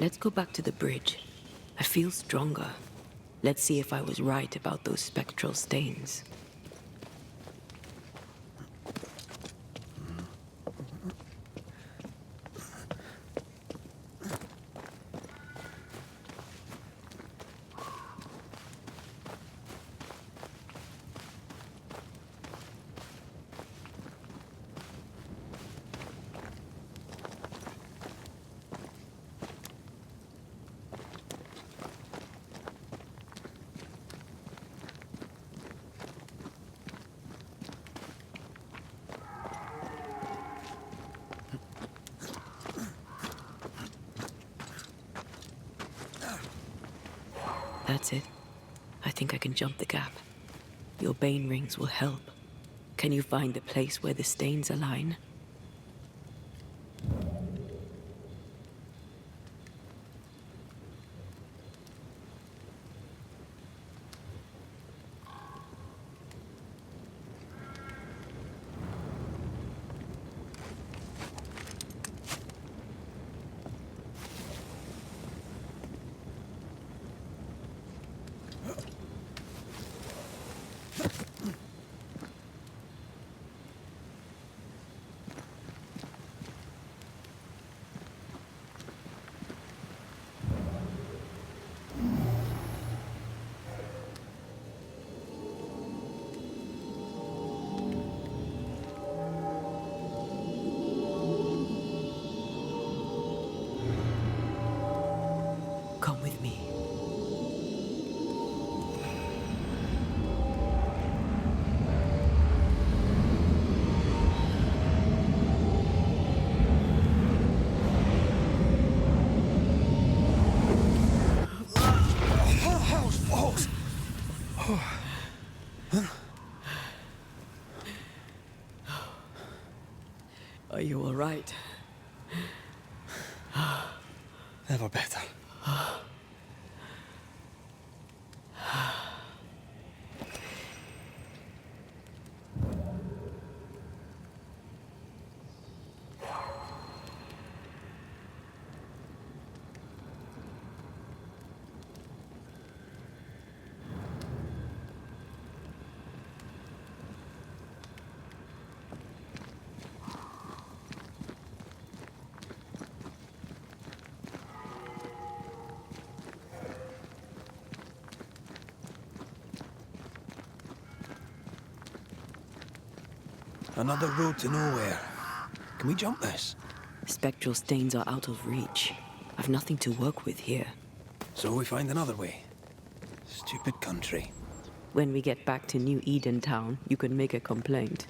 Let's go back to the bridge. I feel stronger. Let's see if I was right about those spectral stains. That's it. I think I can jump the gap. Your bane rings will help. Can you find the place where the stains align? Come with me. Are you all right? Never better. Another road to nowhere. Can we jump this? Spectral stains are out of reach. I've nothing to work with here. So we find another way. Stupid country. When we get back to New Eden Town, you can make a complaint.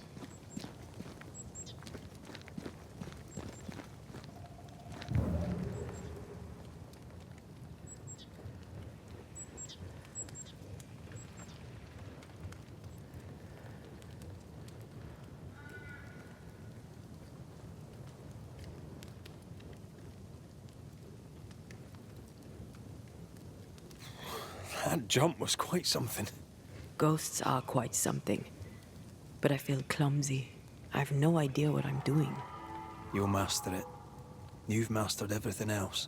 That jump was quite something. Ghosts are quite something. But I feel clumsy. I have no idea what I'm doing. You'll master it. You've mastered everything else.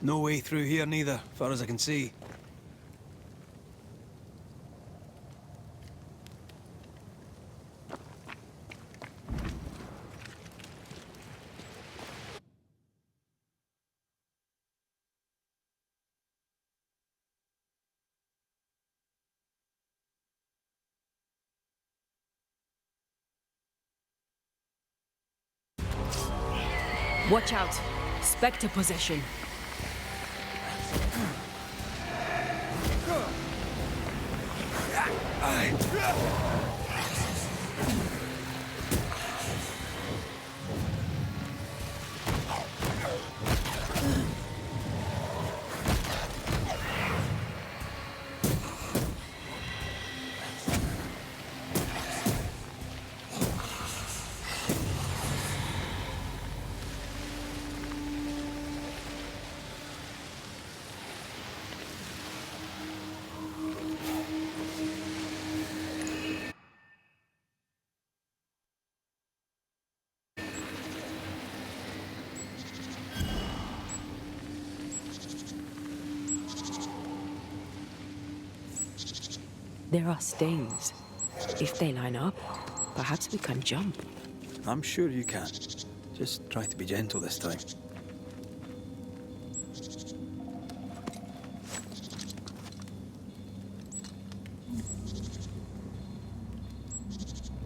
No way through here neither, far as I can see. Watch out! Spectre possession! There are stains. If they line up, perhaps we can jump. I'm sure you can. Just try to be gentle this time.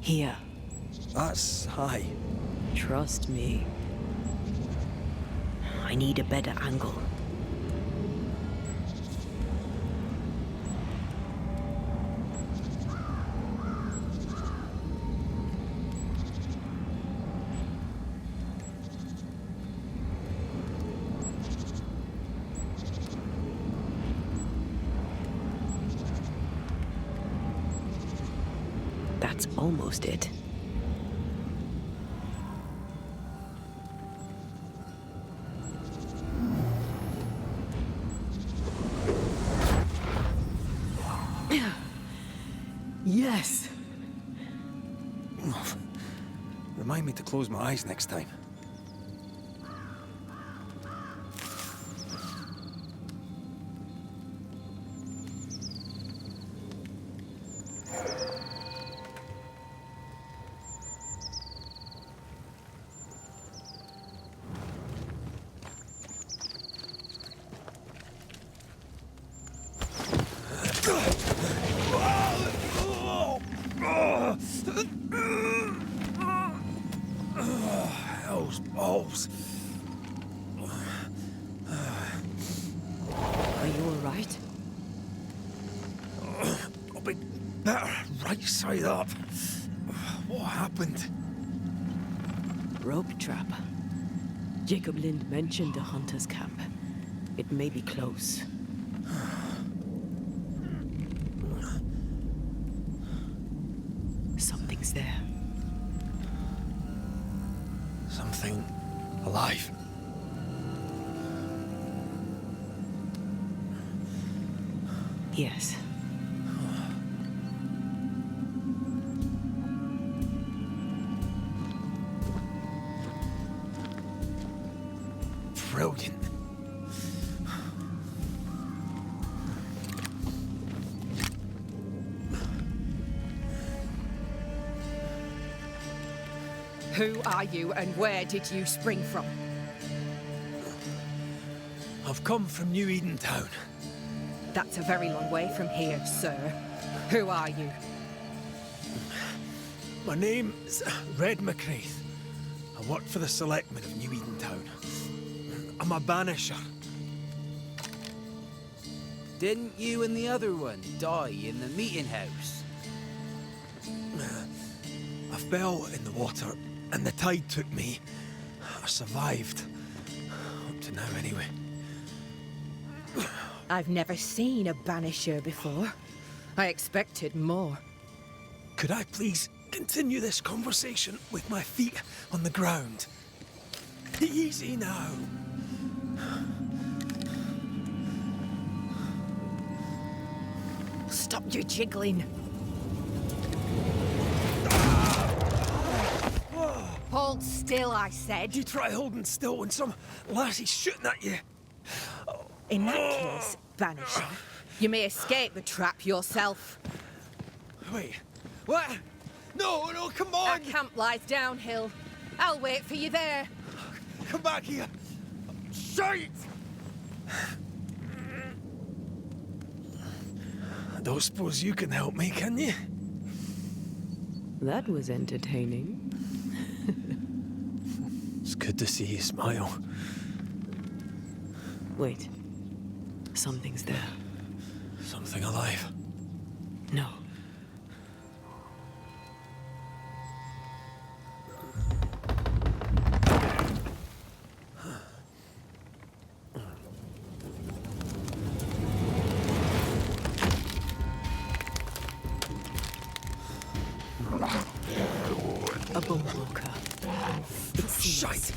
Here. That's high. Trust me. I need a better angle. That's almost it. Yes! Remind me to close my eyes next time. Hell's balls. Are you alright? I'll be better right side up. What happened? Rope trap. Jacob Lind mentioned a hunter's camp. It may be close. Something's there. Something alive. Yes. Brilliant. Who are you and where did you spring from? I've come from New Eden Town. That's a very long way from here, sir. Who are you? My name's Red McCraith. I work for the selectmen of New Eden Town. I'm a banisher. Didn't you and the other one die in the meeting house? I fell in the water and the tide took me. I survived. Up to now, anyway. I've never seen a banisher before. I expected more. Could I please continue this conversation with my feet on the ground? Easy now. Stop your jiggling. Hold still, I said. You try holding still when some lassie's shooting at you. In that case, banisher, you may escape the trap yourself. Wait, what? No, no, come on! Our camp lies downhill. I'll wait for you there. Come back here! Shite! I don't suppose you can help me, can you? That was entertaining. It's good to see you smile. Wait. Something's there. Something alive. No. A bone walker. It seems. Shite!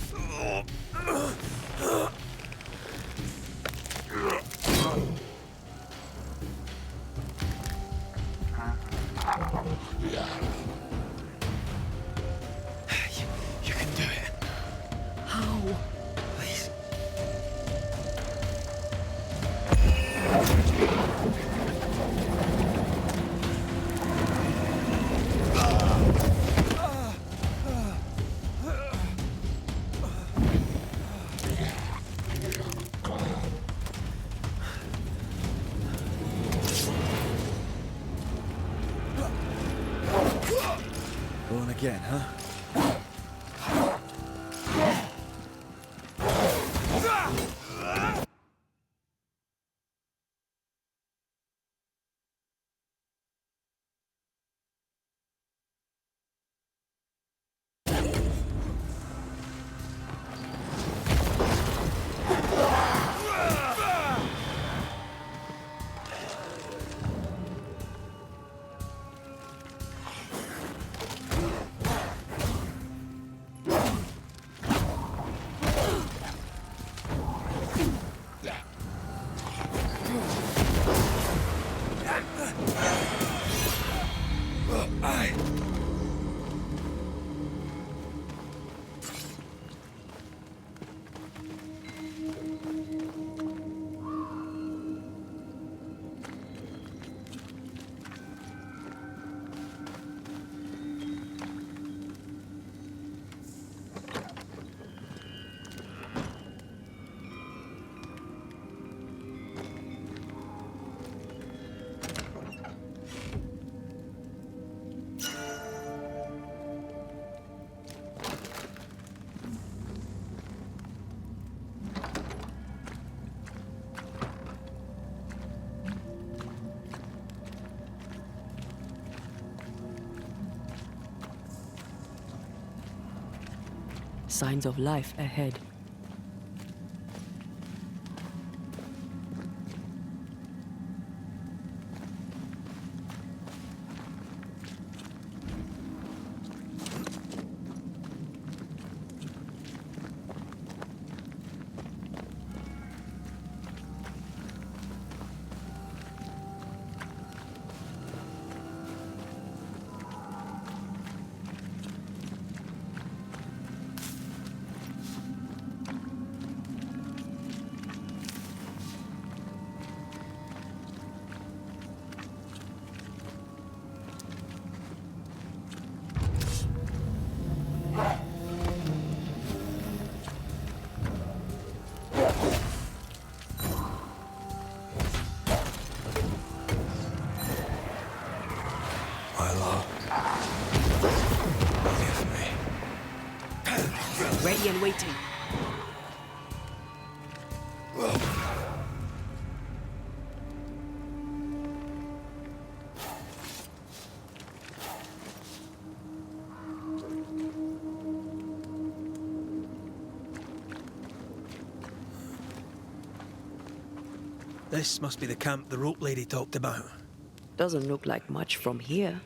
again, huh? Signs of life ahead. My love. Forgive me. Ready and waiting. This must be the camp the rope lady talked about. Doesn't look like much from here.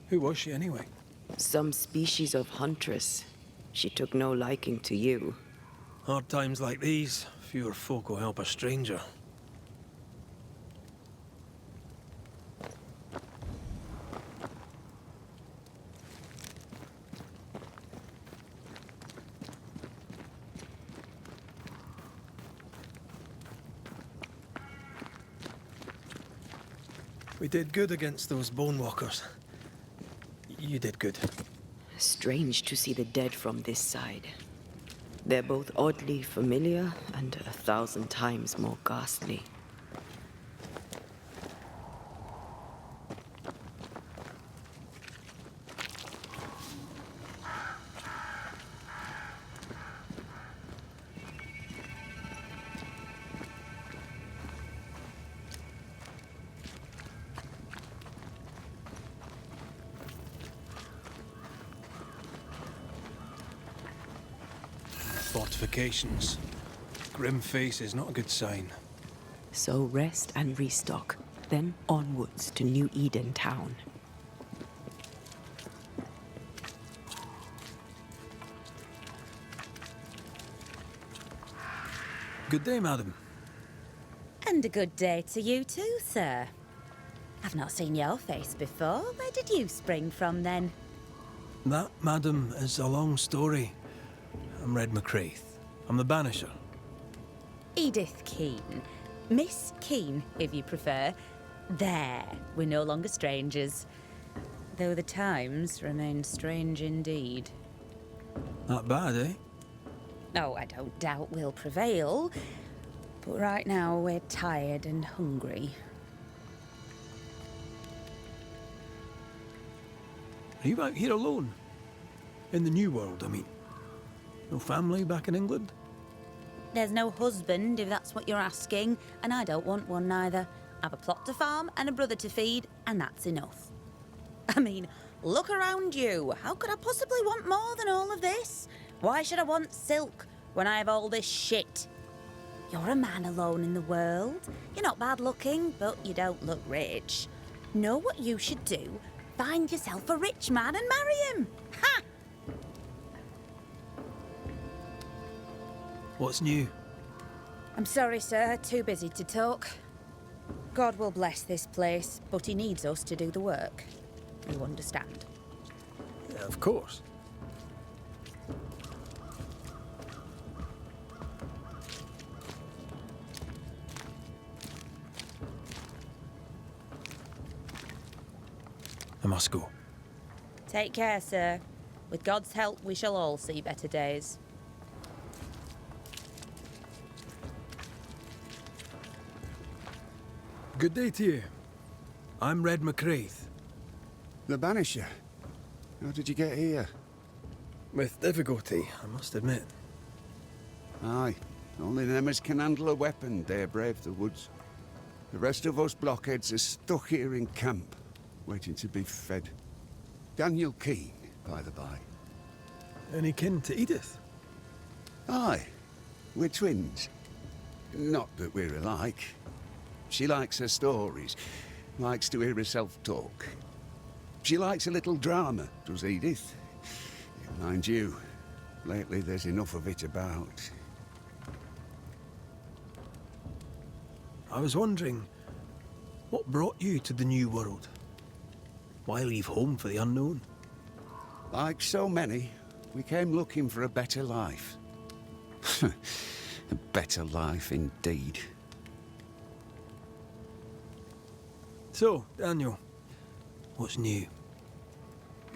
Who was she anyway? Some species of huntress. She took no liking to you. Hard times like these, fewer folk will help a stranger. We did good against those bone walkers. You did good. Strange to see the dead from this side. They're both oddly familiar and 1,000 times more ghastly. Fortifications. Grim face is not a good sign. So rest and restock, then onwards to New Eden town. Good day, madam. And a good day to you too, sir. I've not seen your face before. Where did you spring from, then? That, madam, is a long story. I'm Red McCraith. I'm the Banisher. Edith Keane. Miss Keane, if you prefer. There, we're no longer strangers. Though the times remain strange indeed. Not bad, eh? Oh, I don't doubt we'll prevail. But right now, we're tired and hungry. Are you out here alone? In the New World, I mean. No family back in England? There's no husband, if that's what you're asking, and I don't want one neither. I've a plot to farm and a brother to feed, and that's enough. I mean, look around you. How could I possibly want more than all of this? Why should I want silk when I have all this shit? You're a man alone in the world. You're not bad looking, but you don't look rich. Know what you should do? Find yourself a rich man and marry him. Ha! What's new? I'm sorry, sir. Too busy to talk. God will bless this place, but he needs us to do the work. You understand? Yeah, of course. I must go. Take care, sir. With God's help, we shall all see better days. Good day to you. I'm Red McCraith. The Banisher? How did you get here? With difficulty, I must admit. Aye, only them as can handle a weapon dare brave the woods. The rest of us blockheads are stuck here in camp, waiting to be fed. Daniel Keane, by the by. Any kin to Edith? Aye, we're twins. Not that we're alike. She likes her stories, likes to hear herself talk. She likes a little drama, does Edith. Mind you, lately there's enough of it about. I was wondering, what brought you to the New World? Why leave home for the unknown? Like so many, we came looking for a better life. A better life indeed. So, Daniel, what's new?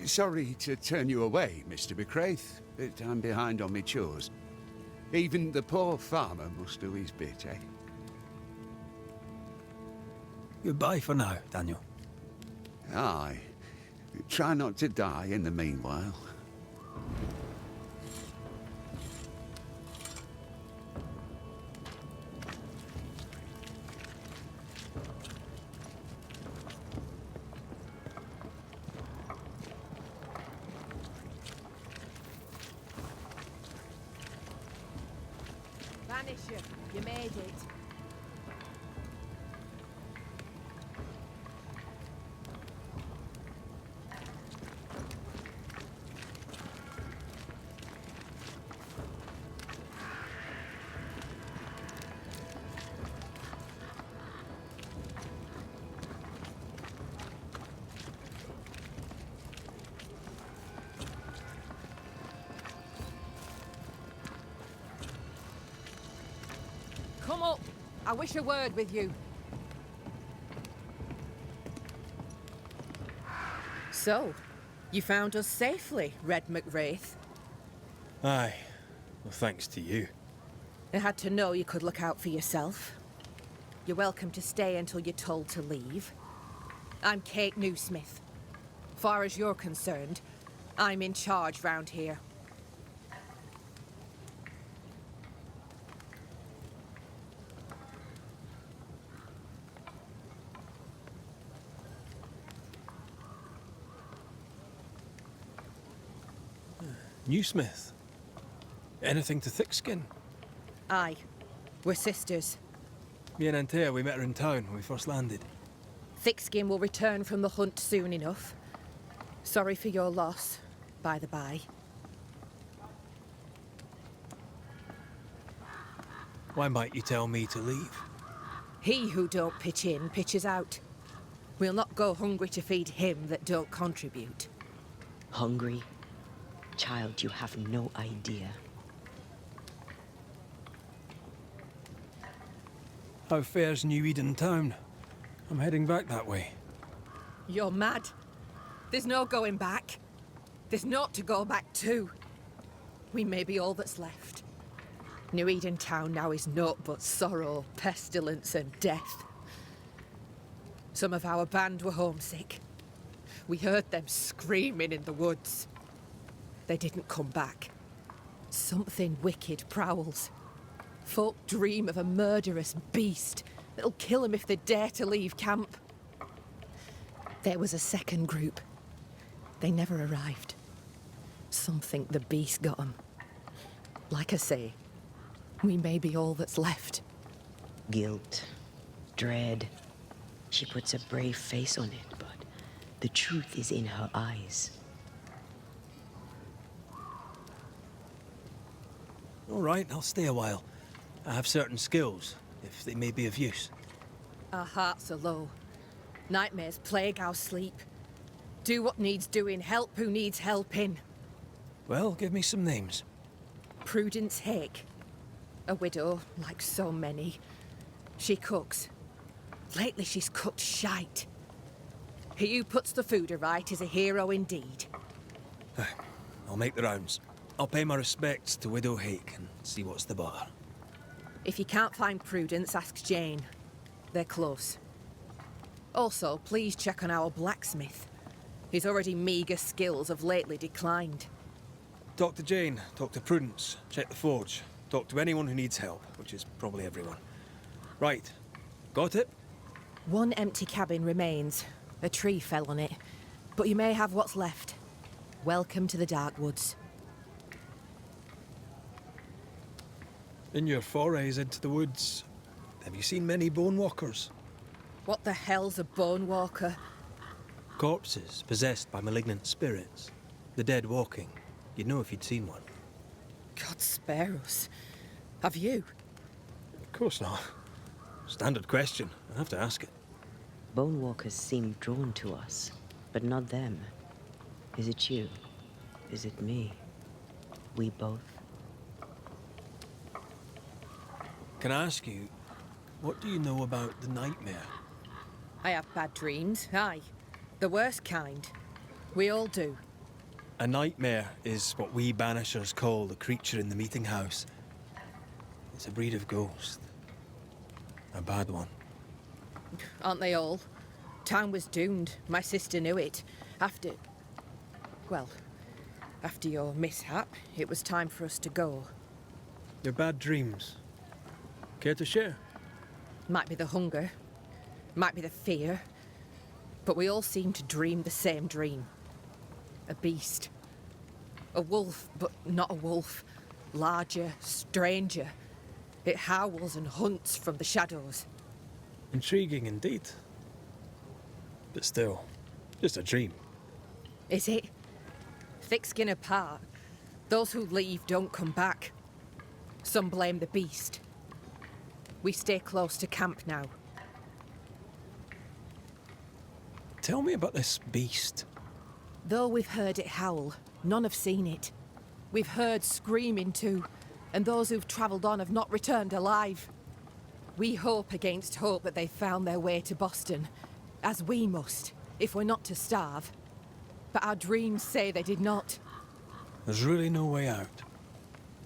Sorry to turn you away, Mr. McCraith, but I'm behind on my chores. Even the poor farmer must do his bit, eh? Goodbye for now, Daniel. Aye. Try not to die in the meanwhile. Banisher, you made it. Come up. I wish a word with you. So, you found us safely, Red McWraith. Aye. Well, thanks to you. I had to know you could look out for yourself. You're welcome to stay until you're told to leave. I'm Kate Newsmith. Far as you're concerned, I'm in charge round here. Newsmith. Anything to Thickskin? Aye, we're sisters. Me and Antea, we met her in town when we first landed. Thickskin will return from the hunt soon enough. Sorry for your loss, by the by. Why might you tell me to leave? He who don't pitch in, pitches out. We'll not go hungry to feed him that don't contribute. Hungry? Child, you have no idea. How fares New Eden town? I'm heading back that way. You're mad. There's no going back. There's naught to go back to. We may be all that's left. New Eden town now is naught but sorrow, pestilence and death. Some of our band were homesick. We heard them screaming in the woods. they didn't come back. Something wicked prowls. Folk dream of a murderous beast that'll kill 'em if they dare to leave camp. There was a second group. They never arrived. Some think the beast got 'em. Like I say, we may be all that's left. Guilt, dread. She puts a brave face on it, but the truth is in her eyes. All right, I'll stay a while. I have certain skills, if they may be of use. Our hearts are low. Nightmares plague our sleep. Do what needs doing, help who needs helping. Well, give me some names. Prudence Hake. A widow, like so many. She cooks. Lately she's cooked shite. He who puts the food aright is a hero indeed. I'll make the rounds. I'll pay my respects to Widow Hake and see what's the bother. If you can't find Prudence, ask Jane. They're close. Also, please check on our blacksmith. His already meagre skills have lately declined. Talk to Jane, talk to Prudence, check the forge, talk to anyone who needs help, which is probably everyone. Right. Got it? One empty cabin remains. A tree fell on it. But you may have what's left. Welcome to the Dark Woods. In your forays into the woods, have you seen many bone walkers? What the hell's a bone walker? Corpses possessed by malignant spirits. The dead walking. You'd know if you'd seen one. God spare us. Have you? Of course not. Standard question. I have to ask it. Bone walkers seem drawn to us, but not them. Is it you? Is it me? We both? Can I ask you, what do you know about the nightmare? I have bad dreams, aye. The worst kind. We all do. A nightmare is what we Banishers call the creature in the meeting house. It's a breed of ghost. A bad one. Aren't they all? Town was doomed. My sister knew it. After your mishap, it was time for us to go. Your bad dreams. Care to share? Might be the hunger. Might be the fear. But we all seem to dream the same dream. A beast. A wolf, but not a wolf. Larger, stranger. It howls and hunts from the shadows. Intriguing indeed. But still, just a dream. Is it? Thick skin apart, those who leave don't come back. Some blame the beast. We stay close to camp now. Tell me about this beast. Though we've heard it howl, none have seen it. We've heard screaming too, and those who've travelled on have not returned alive. We hope against hope that they've found their way to Boston, as we must, if we're not to starve. But our dreams say they did not. There's really no way out.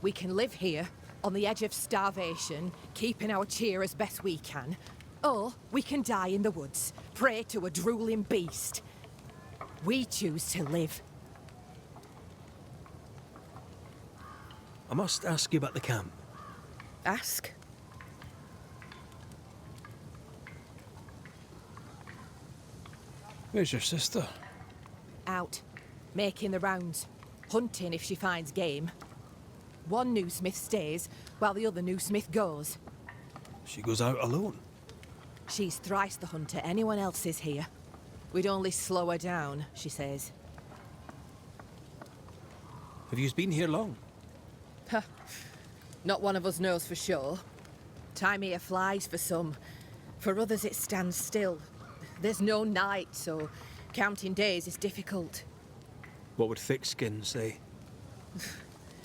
We can live here, on the edge of starvation, keeping our cheer as best we can. Or we can die in the woods, prey to a drooling beast. We choose to live. I must ask you about the camp. Ask. Where's your sister? Out, making the rounds, hunting if she finds game. One new smith stays, while the other new smith goes. She goes out alone. She's thrice the hunter anyone else is here. We'd only slow her down, she says. Have you been here long? Huh. Not one of us knows for sure. Time here flies for some. For others it stands still. There's no night, so counting days is difficult. What would Thickskin say?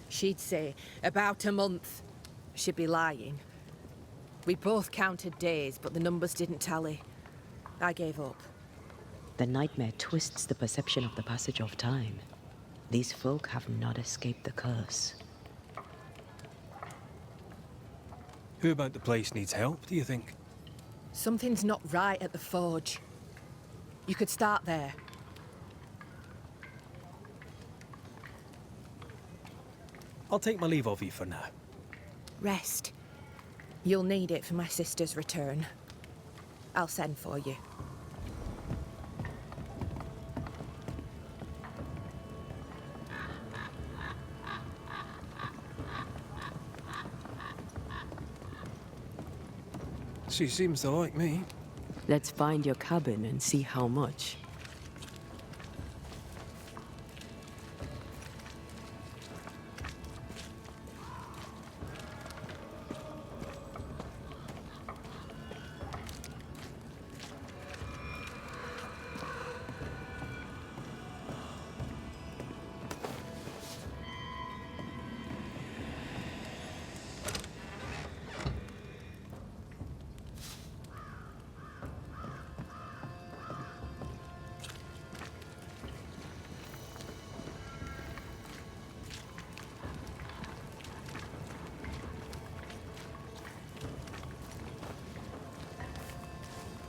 She'd say about a month. She'd be lying. We both counted days, but the numbers didn't tally. I gave up. The nightmare twists the perception of the passage of time. These folk have not escaped the curse. Who about the place needs help, do you think? Something's not right at the forge. You could start there. I'll take my leave of you for now. Rest. You'll need it for my sister's return. I'll send for you. She seems to like me. Let's find your cabin and see how much.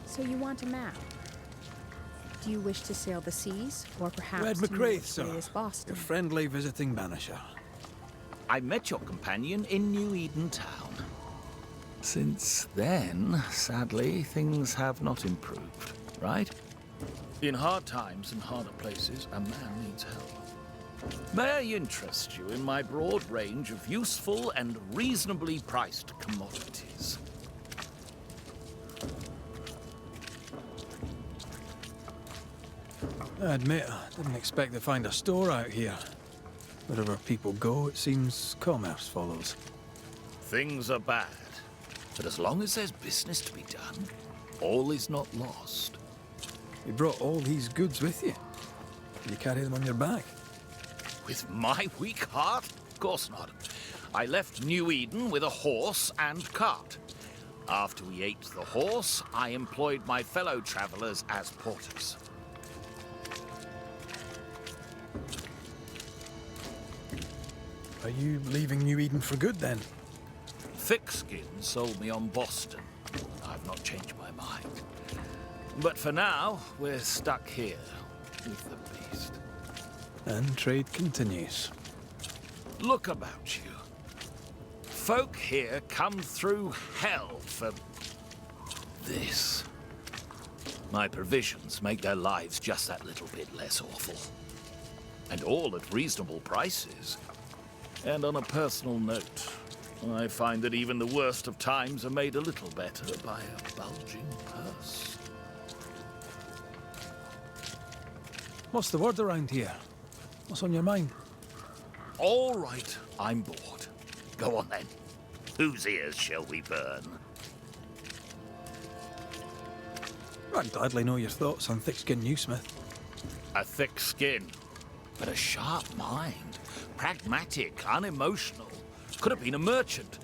So you want a map? Do you wish to sail the seas, or perhaps Red to know McCraith, as far sir. as Boston? Your friendly visiting banisher. I met your companion in New Eden Town. Since then, sadly, things have not improved, right? In hard times and harder places, a man needs help. May I interest you in my broad range of useful and reasonably priced commodities? I admit, I didn't expect to find a store out here. Wherever people go, it seems commerce follows. Things are bad, but as long as there's business to be done, all is not lost. You brought all these goods with you. You carry them on your back. With my weak heart? Of course not. I left New Eden with a horse and cart. After we ate the horse, I employed my fellow travelers as porters. Are you leaving New Eden for good, then? Thickskin sold me on Boston. I've not changed my mind. But for now, we're stuck here with the beast. And trade continues. Look about you. Folk here come through hell for this. My provisions make their lives just that little bit less awful. And all at reasonable prices. And on a personal note, I find that even the worst of times are made a little better by a bulging purse. What's the word around here? What's on your mind? All right, I'm bored. Go on then. Whose ears shall we burn? I'd gladly know your thoughts on thick-skinned Newsmith. A thick skin, but a sharp mind. Pragmatic, unemotional. Could have been a merchant,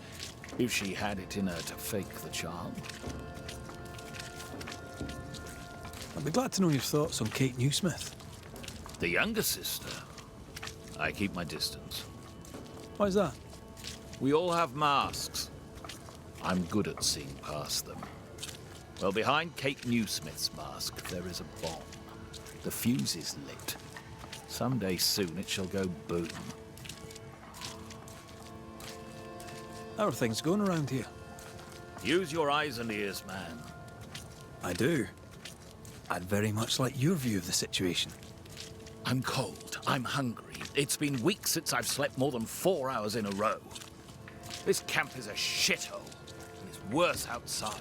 if she had it in her to fake the charm. I'd be glad to know your thoughts on Kate Newsmith. The younger sister. I keep my distance. Why's that? We all have masks. I'm good at seeing past them. Well, behind Kate Newsmith's mask, there is a bomb. The fuse is lit. Someday soon it shall go boom. How are things going around here? Use your eyes and ears, man. I do. I'd very much like your view of the situation. I'm cold. I'm hungry. It's been weeks since I've slept more than 4 hours in a row. This camp is a shithole, and it's worse outside.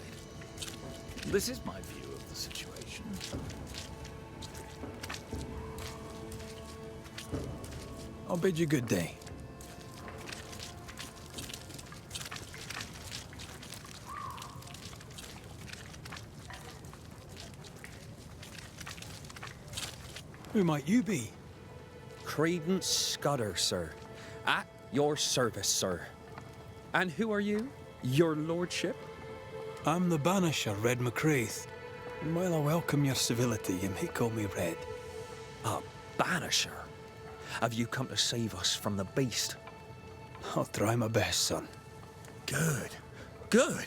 This is my view of the situation. I'll bid you good day. Who might you be? Prudence Scudder, sir. At your service, sir. And who are you? Your lordship? I'm the Banisher, Red McCraith. And while I welcome your civility, you may call me Red. A banisher? Have you come to save us from the beast? I'll try my best, son. Good. Good.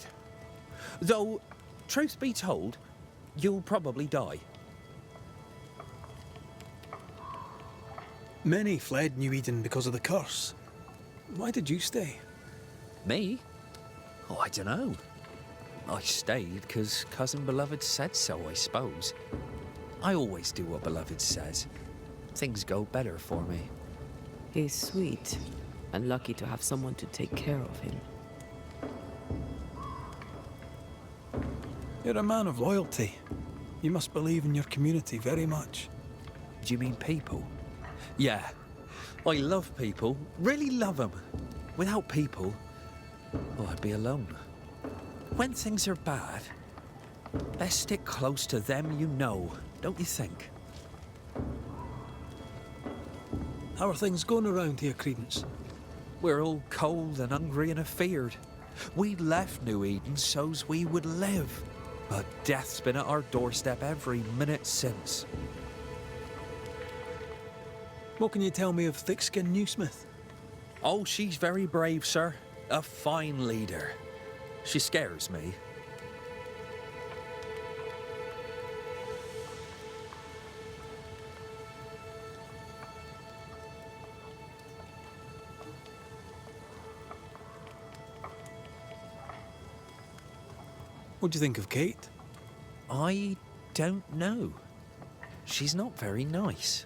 Though, truth be told, you'll probably die. Many fled New Eden because of the curse. Why did you stay? Me? Oh, I dunno. I stayed because Cousin Beloved said so, I suppose. I always do what Beloved says. Things go better for me. He's sweet, and lucky to have someone to take care of him. You're a man of loyalty. You must believe in your community very much. Do you mean people? Yeah. I love people. Really love them. Without people, oh, I'd be alone. When things are bad, best stick close to them you know, don't you think? How are things going around here, Prudence? We're all cold and hungry and afeared. We left New Eden so's we would live. But death's been at our doorstep every minute since. What can you tell me of Thickskin Newsmith? Oh, she's very brave, sir. A fine leader. She scares me. What do you think of Kate? I don't know. She's not very nice.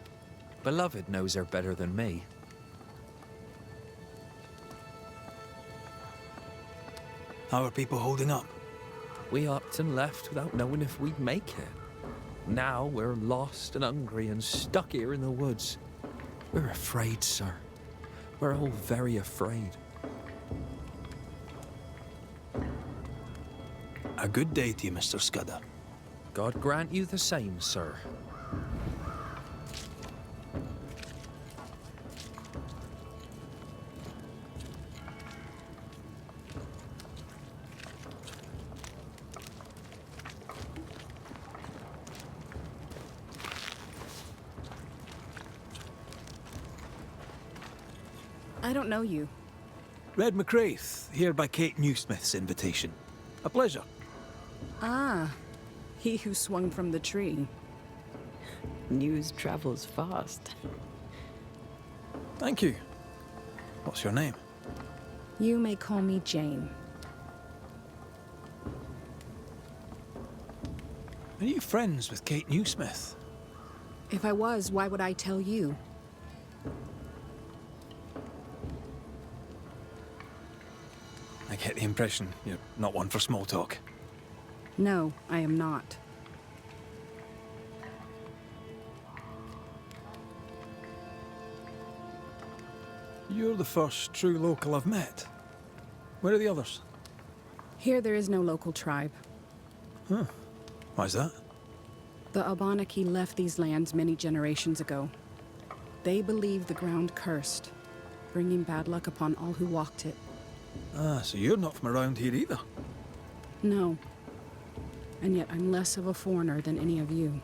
Beloved knows her better than me. How are people holding up? We upped and left without knowing if we'd make it. Now we're lost and hungry and stuck here in the woods. We're afraid, sir. We're all very afraid. A good day to you, Mr. Scudder. God grant you the same, sir. I don't know you. Red McCraith, here by Kate Newsmith's invitation. A pleasure. Ah, he who swung from the tree. News travels fast. Thank you. What's your name? You may call me Jane. Are you friends with Kate Newsmith? If I was, why would I tell you? I get the impression you're not one for small talk. No, I am not. You're the first true local I've met. Where are the others? Here there is no local tribe. Huh. Why's that? The Abenaki left these lands many generations ago. They believe the ground cursed, bringing bad luck upon all who walked it. Ah, so you're not from around here either. No. And yet I'm less of a foreigner than any of you.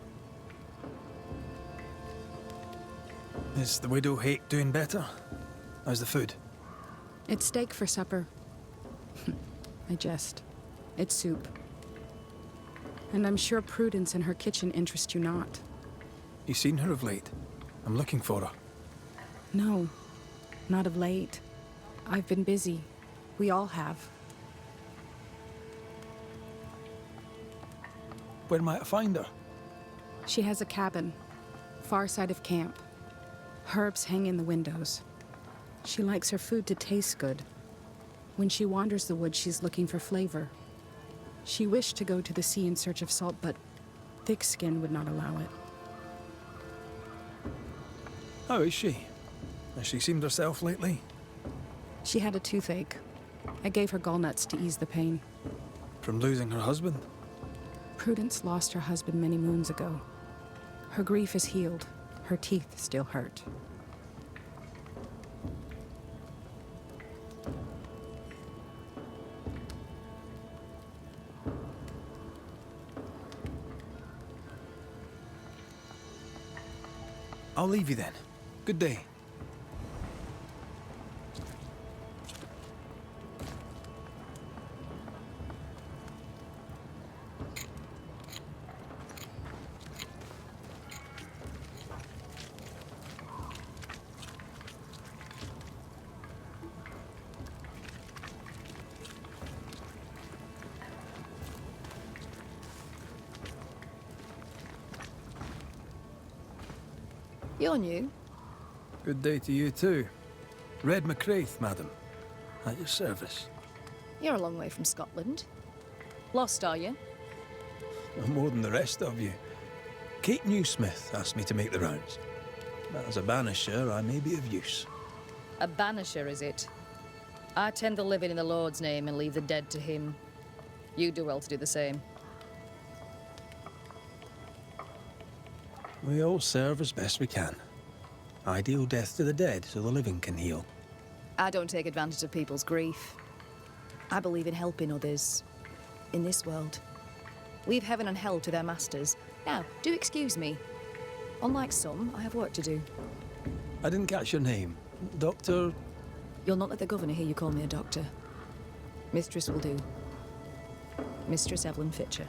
Is the widow Hake doing better? How's the food? It's steak for supper. I jest. It's soup. And I'm sure Prudence in her kitchen interests you not. You seen her of late? I'm looking for her. No, not of late. I've been busy. We all have. Where might I find her? She has a cabin, far side of camp. Herbs hang in the windows. She likes her food to taste good. When she wanders the woods, she's looking for flavor. She wished to go to the sea in search of salt, but Thickskin would not allow it. How is she? Has she seemed herself lately? She had a toothache. I gave her gallnuts to ease the pain. From losing her husband? Prudence lost her husband many moons ago. Her grief is healed. Her teeth still hurt. I'll leave you then. Good day. You're new. Good day to you too. Red McCraith, madam. At your service. You're a long way from Scotland. Lost, are you? No more than the rest of you. Kate Newsmith asked me to make the rounds. As a banisher, I may be of use. A banisher, is it? I tend the living in the Lord's name and leave the dead to him. You do well to do the same. We all serve as best we can. I deal death to the dead so the living can heal. I don't take advantage of people's grief. I believe in helping others. In this world. Leave heaven and hell to their masters. Now, do excuse me. Unlike some, I have work to do. I didn't catch your name. Doctor... You'll not let the governor hear you call me a doctor. Mistress will do. Mistress Evelyn Fitcher.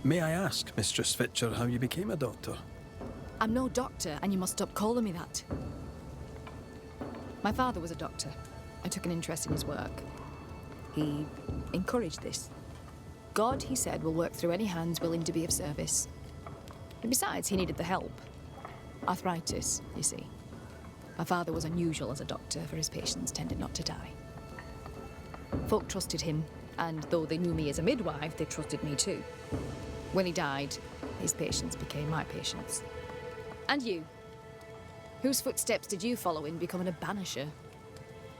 May I ask, Mistress Fitcher, how you became a doctor? I'm no doctor, and you must stop calling me that. My father was a doctor. I took an interest in his work. He encouraged this. God, he said, will work through any hands willing to be of service. And besides, he needed the help. Arthritis, you see. My father was unusual as a doctor, for his patients tended not to die. Folk trusted him, and though they knew me as a midwife, they trusted me too. When he died, his patients became my patients. And you? Whose footsteps did you follow in becoming a banisher?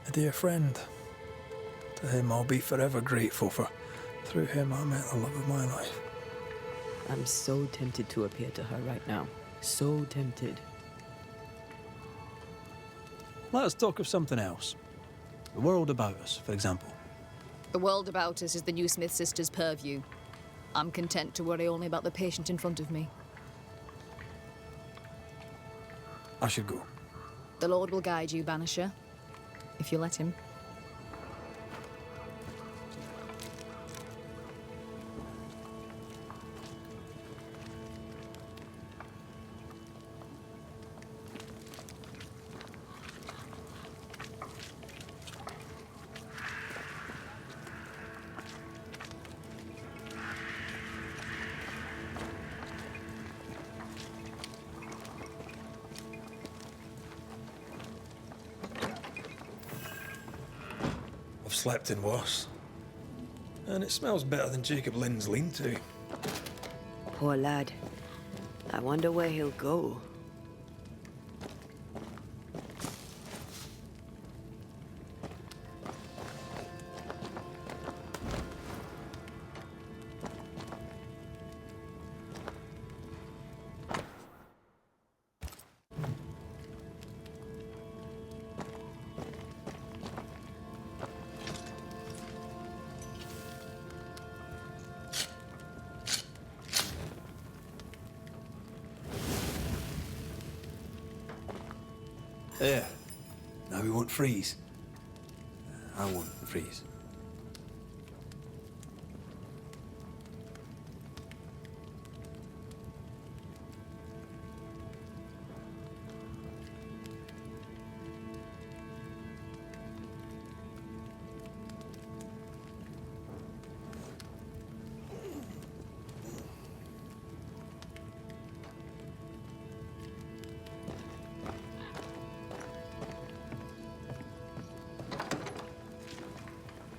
A dear friend. To him I'll be forever grateful, for through him I met the love of my life. I'm so tempted to appear to her right now. So tempted. Let us talk of something else. The world about us, for example. The world about us is the New Smith sisters' purview. I'm content to worry only about the patient in front of me. I should go. The Lord will guide you, Banisher, if you let him. I've slept in worse. And it smells better than Jacob Lynn's lean-to. Poor lad. I wonder where he'll go. There. Now we won't freeze. I won't freeze.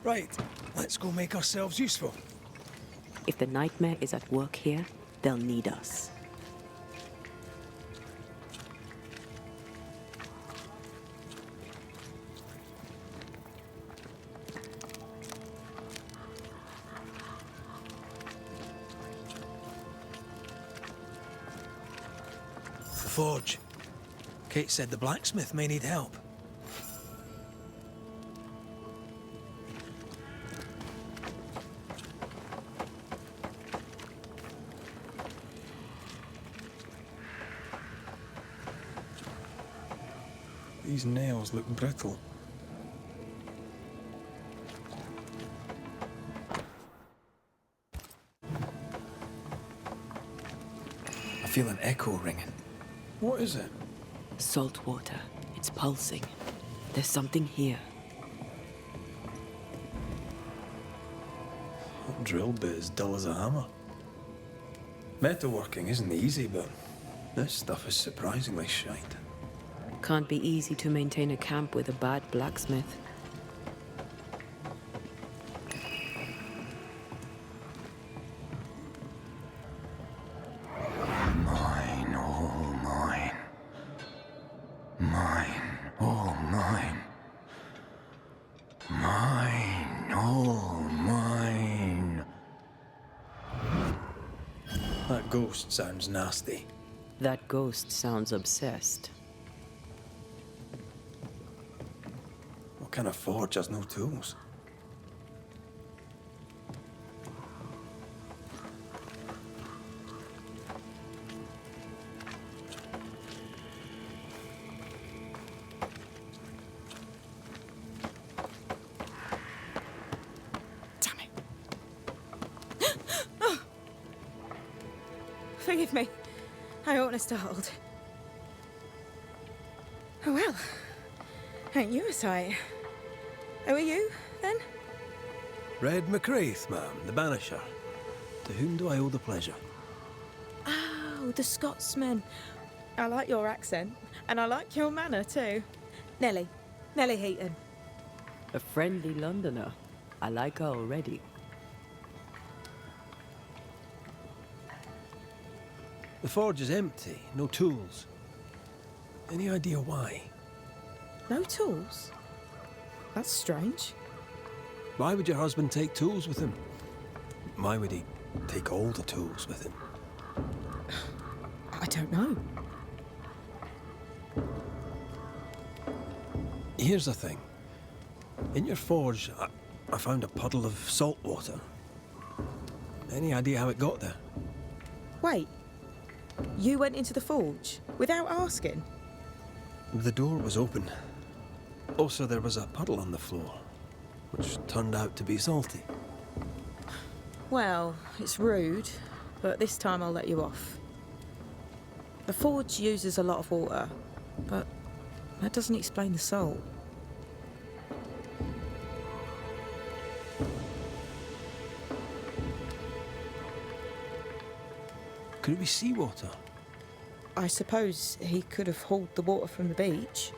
Right, let's go make ourselves useful. If the nightmare is at work here, they'll need us. The forge. Kate said the blacksmith may need help. These nails look brittle. I feel an echo ringing. What is it? Salt water. It's pulsing. There's something here. That drill bit is dull as a hammer. Metalworking isn't easy, but this stuff is surprisingly shite. Can't be easy to maintain a camp with a bad blacksmith. Mine, all mine. Mine, all mine. Mine, all mine. That ghost sounds nasty. That ghost sounds obsessed. What kind of forge has no tools? Damn it. Oh. Forgive me. I oughtn't have startled. Oh well. Ain't you a sight? Who are you, then? Red McCraith, ma'am, the Banisher. To whom do I owe the pleasure? Oh, the Scotsman. I like your accent, and I like your manner too. Nellie. Nellie Heaton. A friendly Londoner. I like her already. The forge is empty, no tools. Any idea why? No tools? That's strange. Why would your husband take tools with him? Why would he take all the tools with him? I don't know. Here's the thing. In your forge, I found a puddle of salt water. Any idea how it got there? Wait. You went into the forge without asking? The door was open. Also, there was a puddle on the floor, which turned out to be salty. Well, it's rude, but this time I'll let you off. The forge uses a lot of water, but that doesn't explain the salt. Could it be seawater? I suppose he could have hauled the water from the beach.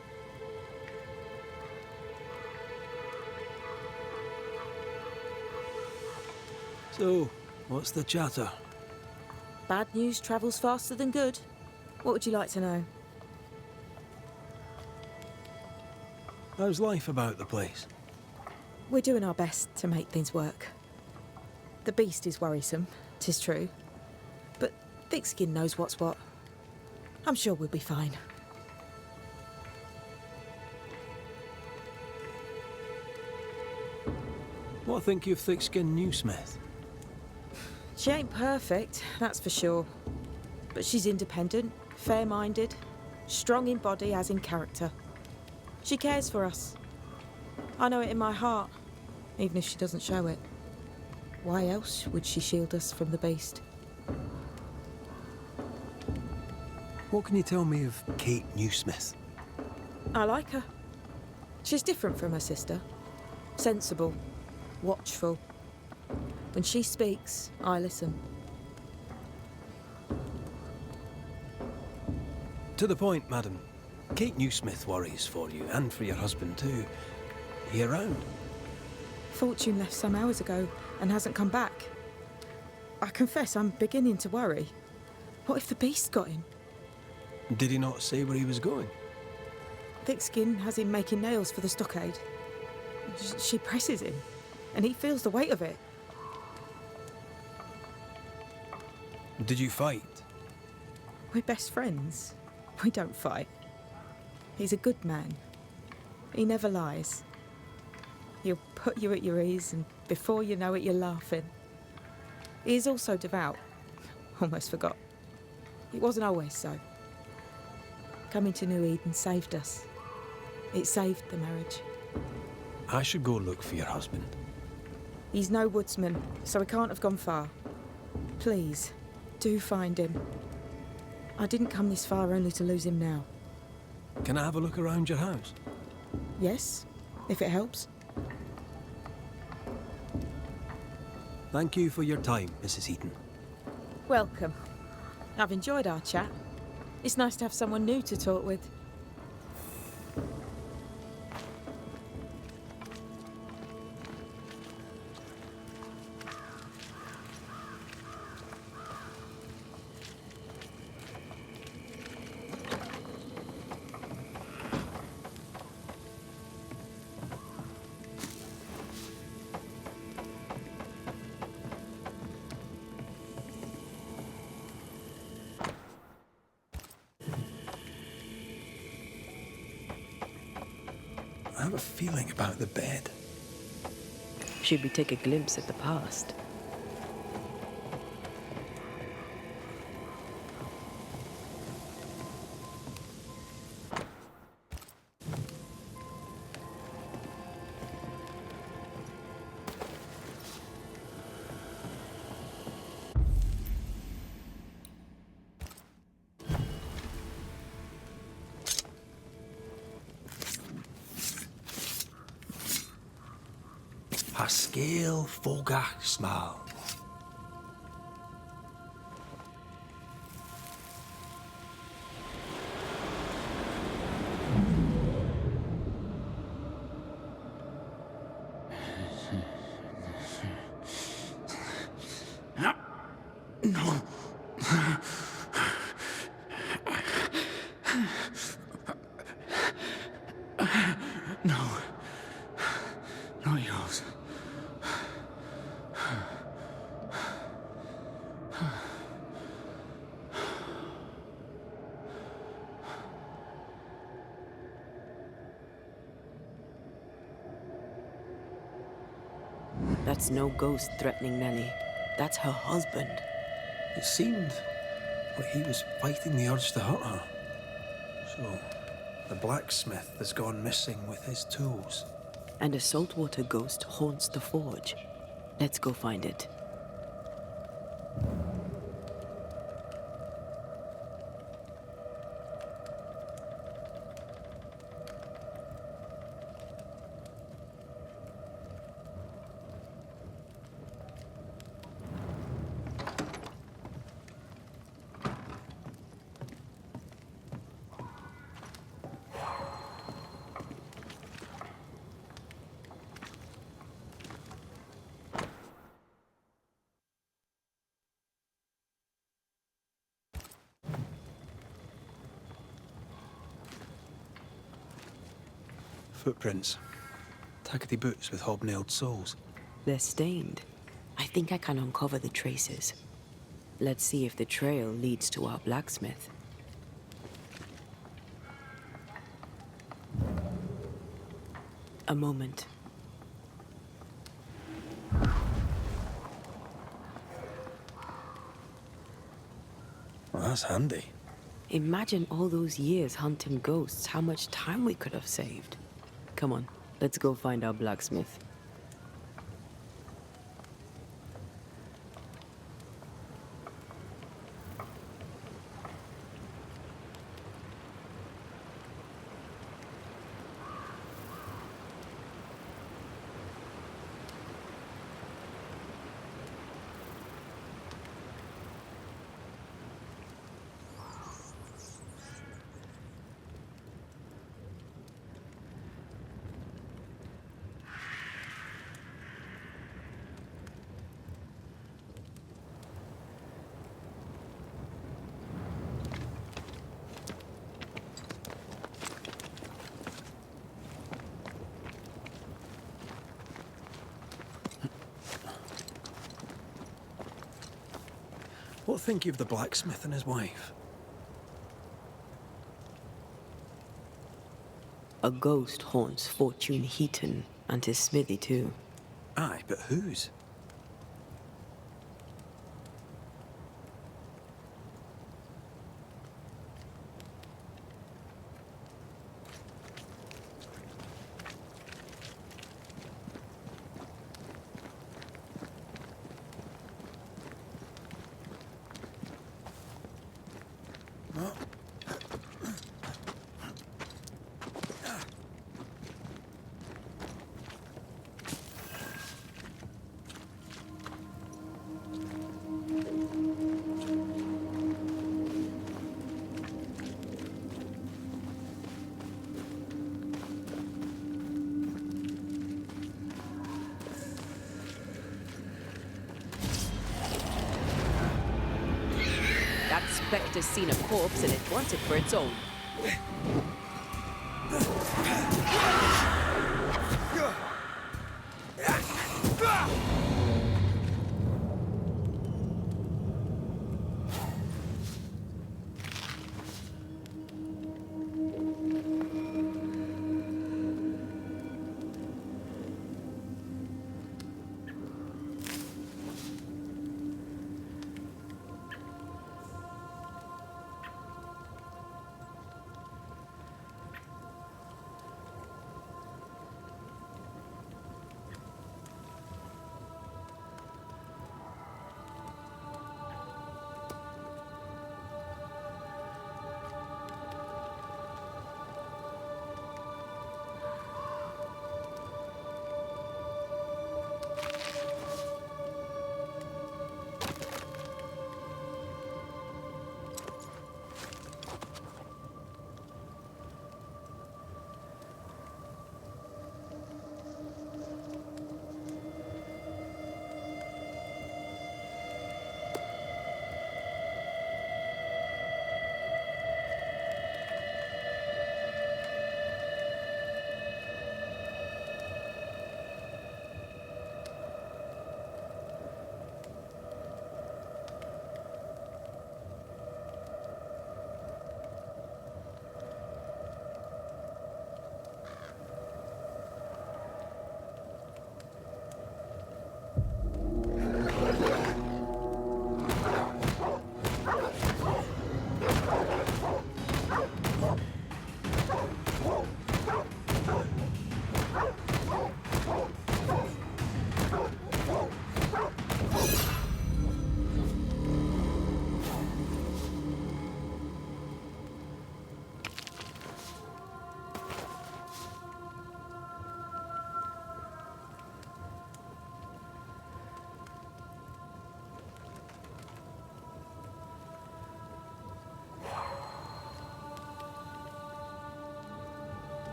So, what's the chatter? Bad news travels faster than good. What would you like to know? How's life about the place? We're doing our best to make things work. The beast is worrisome, 'tis true. But Thickskin knows what's what. I'm sure we'll be fine. What think you of Thickskin Newsmith? She ain't perfect, that's for sure. But she's independent, fair-minded, strong in body as in character. She cares for us. I know it in my heart, even if she doesn't show it. Why else would she shield us from the beast? What can you tell me of Kate Newsmith? I like her. She's different from her sister. Sensible, watchful. When she speaks, I listen. To the point, madam. Kate Newsmith worries for you, and for your husband too. He around? Fortune left some hours ago and hasn't come back. I confess I'm beginning to worry. What if the beast got him? Did he not say where he was going? Thickskin has him making nails for the stockade. She presses him, and he feels the weight of it. Did you fight? We're best friends. We don't fight. He's a good man. He never lies. He'll put you at your ease, and before you know it, you're laughing. He is also devout. Almost forgot. It wasn't always so. Coming to New Eden saved us. It saved the marriage. I should go look for your husband. He's no woodsman, so he can't have gone far. Please, do find him. I didn't come this far only to lose him now. Can I have a look around your house? Yes, if it helps. Thank you for your time, Mrs. Heaton. Welcome. I've enjoyed our chat. It's nice to have someone new to talk with. I have a feeling about the bed. Should we take a glimpse at the past? A scale fogach smile. No. No. Not yours. That's no ghost threatening Nellie. That's her husband. It seemed like he was fighting the urge to hurt her. So, the blacksmith has gone missing with his tools. And a saltwater ghost haunts the forge. Let's go find it. Footprints. Tackety boots with hobnailed soles. They're stained. I think I can uncover the traces. Let's see if the trail leads to our blacksmith. A moment. Well, that's handy. Imagine all those years hunting ghosts, how much time we could have saved. Come on, let's go find our blacksmith. What think you of the blacksmith and his wife? A ghost haunts Fortune Heaton and his smithy too. Aye, but whose? spectre's seen a corpse and it wants it for its own.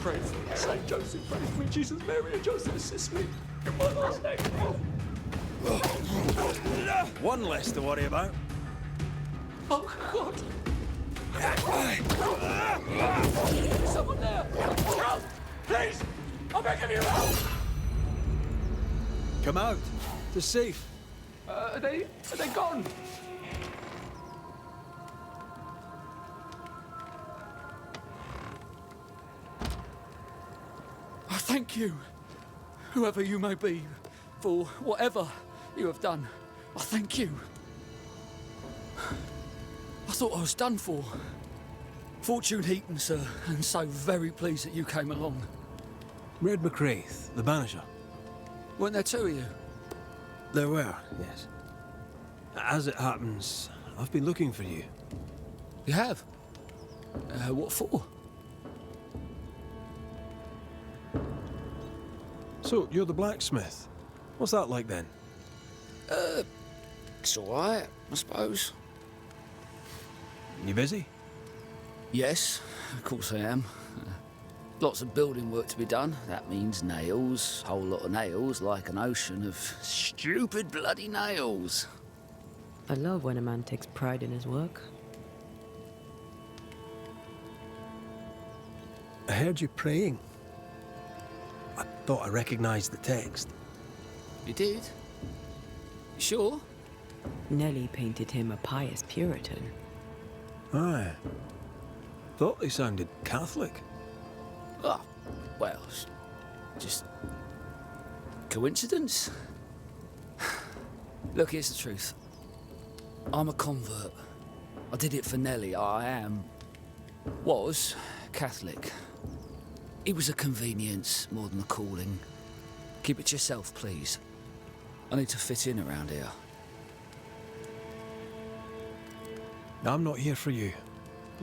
Pray for me. Saint Joseph, pray for me. Jesus, Mary, and Joseph, assist me. In my last name. One less to worry about. Oh, God. There's someone there. Help! Please! I'm begging you, help! Come out. It's safe. Are they gone? I thank you, whoever you may be, for whatever you have done. I thank you. I thought I was done for. Fortune Heaton, sir, and so very pleased that you came along. Red McCraith, the Banisher. Weren't there two of you? There were, yes. As it happens, I've been looking for you. You have? What for? So, you're the blacksmith. What's that like then? It's all right, I suppose. You busy? Yes, of course I am. Lots of building work to be done. That means nails, whole lot of nails, like an ocean of stupid bloody nails. I love when a man takes pride in his work. I heard you praying. I thought I recognized the text. You did? You sure? Nellie painted him a pious Puritan. Aye. Thought they sounded Catholic. Oh, well, just coincidence? Look, here's the truth. I'm a convert. I did it for Nellie. Was Catholic. It was a convenience more than a calling. Keep it to yourself, please. I need to fit in around here. I'm not here for you.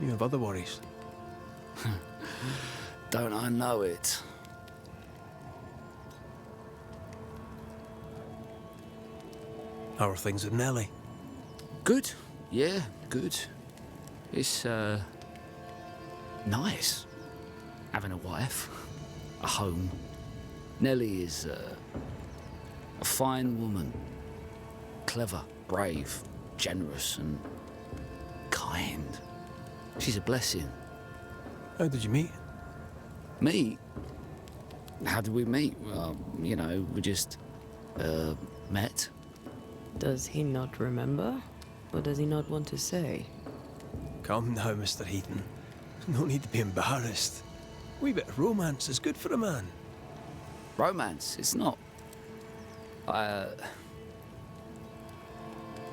You have other worries. Don't I know it? How are things with Nellie? Good. Yeah, good. It's, nice. Having a wife. A home. Nellie is, a fine woman. Clever, brave, generous, and kind. She's a blessing. How did you meet? Meet? How did we meet? Well, you know, we just, met. Does he not remember? Or does he not want to say? Come now, Mr. Heaton. No need to be embarrassed. A wee bit of romance is good for a man. Romance? It's not. I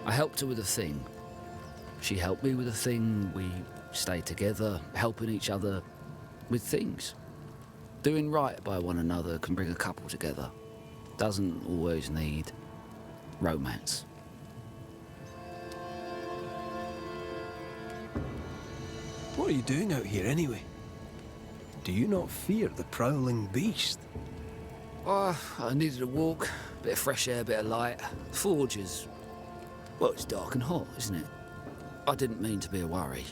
helped her with a thing. She helped me with a thing. We stayed together, helping each other with things. Doing right by one another can bring a couple together. Doesn't always need romance. What are you doing out here anyway? Do you not fear the prowling beast? Oh, I needed a walk, bit of fresh air, bit of light. The forge is, well, it's dark and hot, isn't it? I didn't mean to be a worry.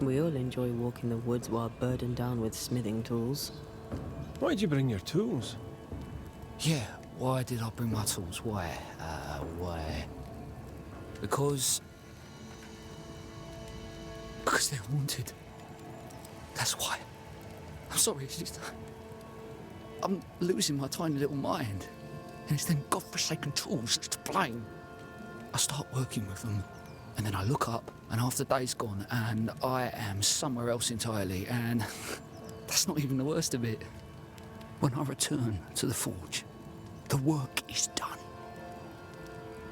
We all enjoy walking the woods while burdened down with smithing tools. Why'd you bring your tools? Yeah, why did I bring my tools? Why? Because they're haunted. That's why. I'm sorry, it's just... I'm losing my tiny little mind. And it's them godforsaken tools that's to blame. I start working with them, and then I look up, and half the day's gone, and I am somewhere else entirely, and that's not even the worst of it. When I return to the forge, the work is done.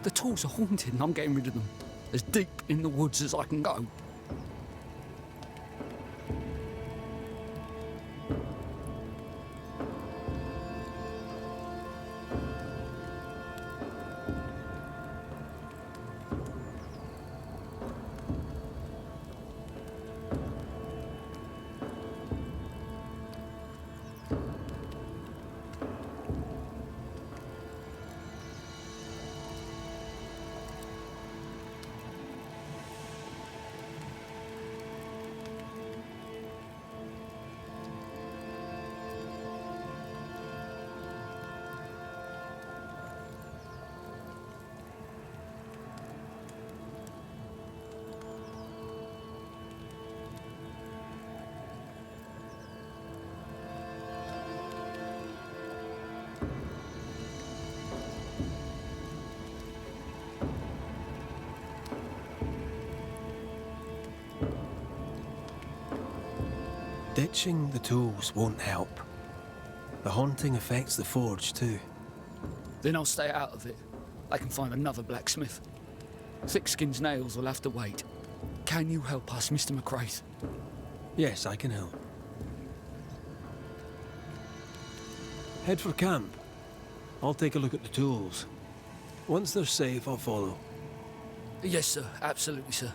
The tools are haunted, and I'm getting rid of them. As deep in the woods as I can go. Ditching the tools won't help. The haunting affects the forge too. Then I'll stay out of it. I can find another blacksmith. Thick-skinned nails will have to wait. Can you help us, Mr. McCraith? Yes, I can help. Head for camp. I'll take a look at the tools. Once they're safe, I'll follow. Yes, sir. Absolutely, sir.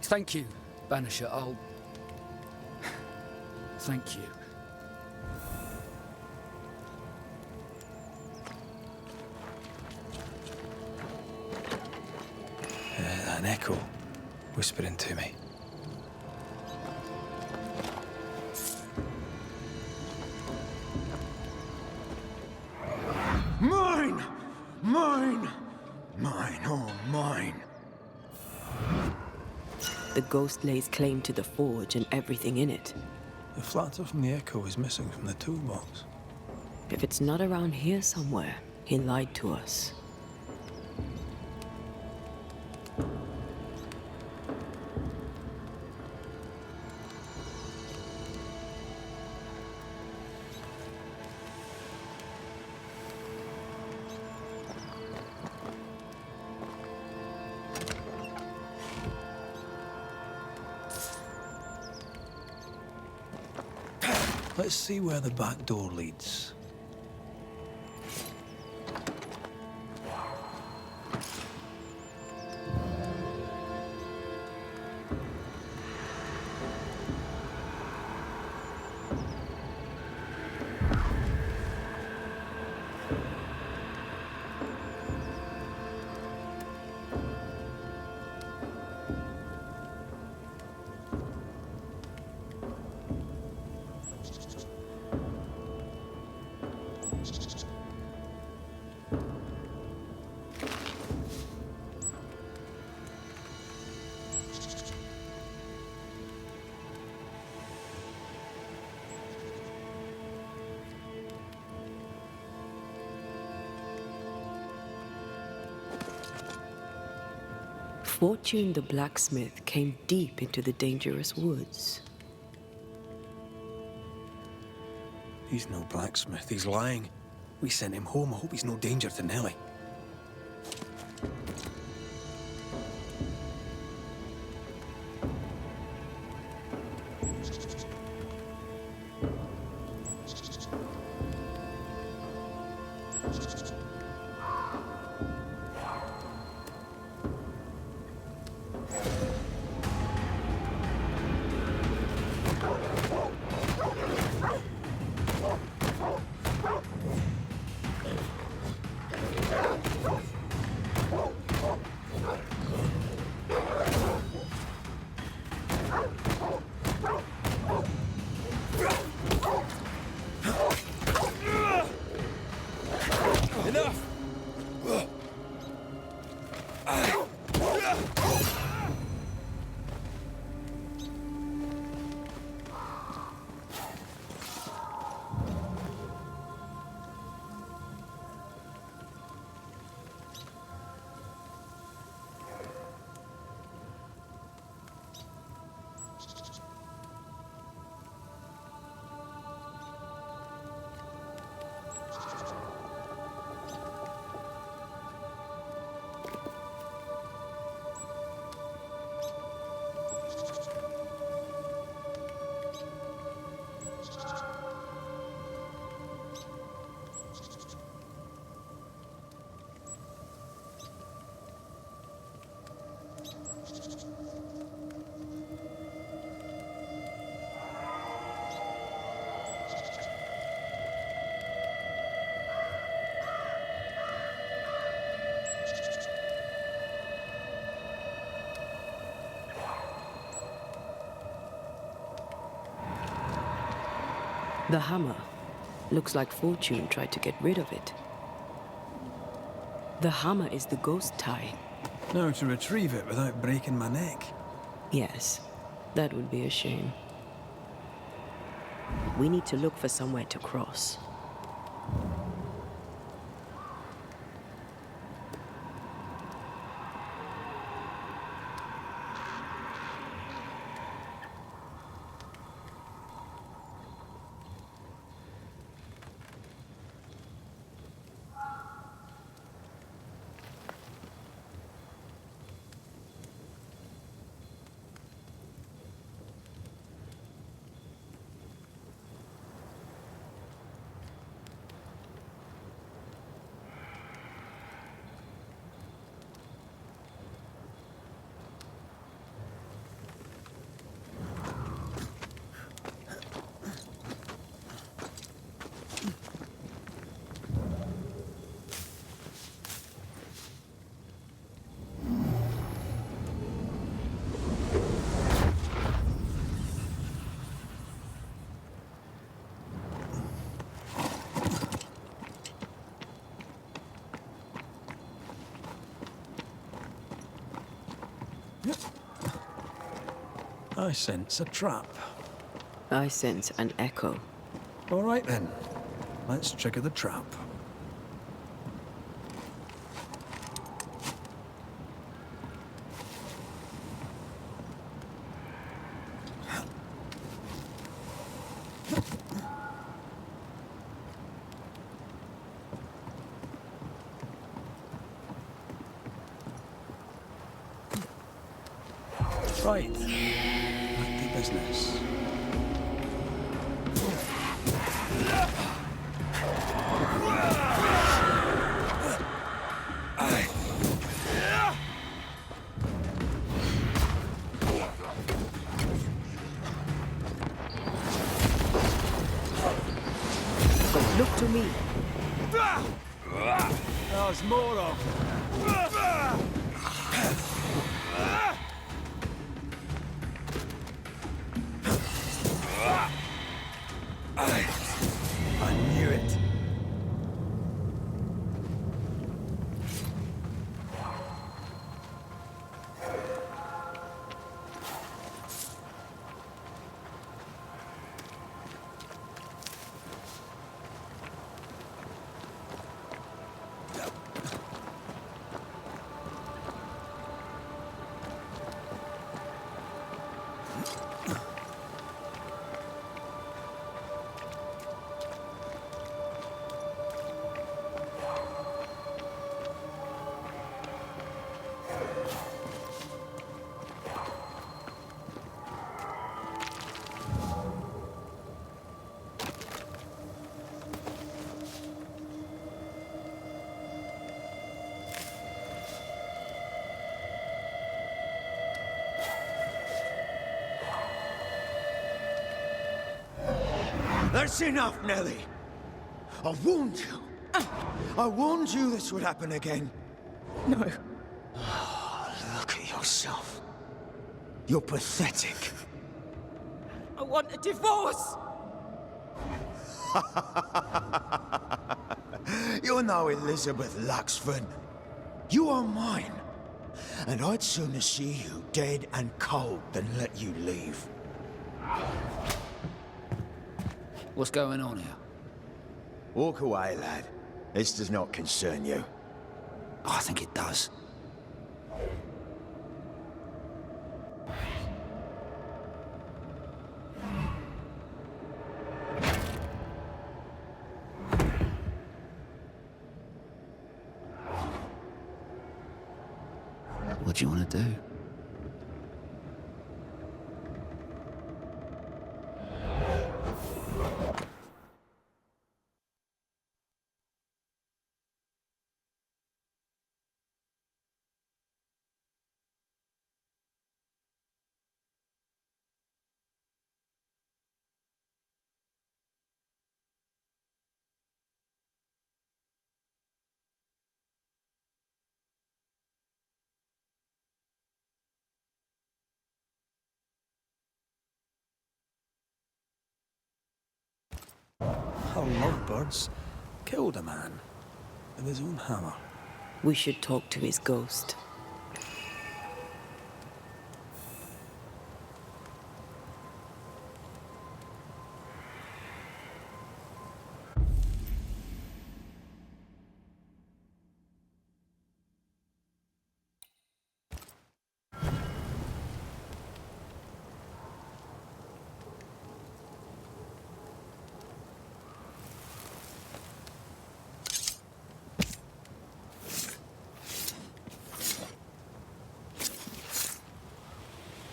Thank you, Banisher. I'll... Thank you. An echo whispering to me. Mine! Mine! Mine, oh mine! The ghost lays claim to the forge and everything in it. The flatter from the echo is missing from the toolbox. If it's not around here somewhere, he lied to us. Let's see where the back door leads. Fortune the blacksmith came deep into the dangerous woods. He's no blacksmith, he's lying. We sent him home, I hope he's no danger to Nellie. The hammer. Looks like Fortune tried to get rid of it. The hammer is the ghost tie. Now to retrieve it without breaking my neck. Yes, that would be a shame. We need to look for somewhere to cross. I sense a trap. I sense an echo. All right then, let's trigger the trap. Right, back to business. to me. There's more of them. I knew it. That's enough, Nellie. I warned you. I warned you this would happen again. No. Look at yourself. You're pathetic. I want a divorce! You're no Elizabeth Luxford. You are mine. And I'd sooner see you dead and cold than let you leave. What's going on here? Walk away, lad. This does not concern you. I think it does. What do you want to do? Our lovebirds killed a man with his own hammer. We should talk to his ghost.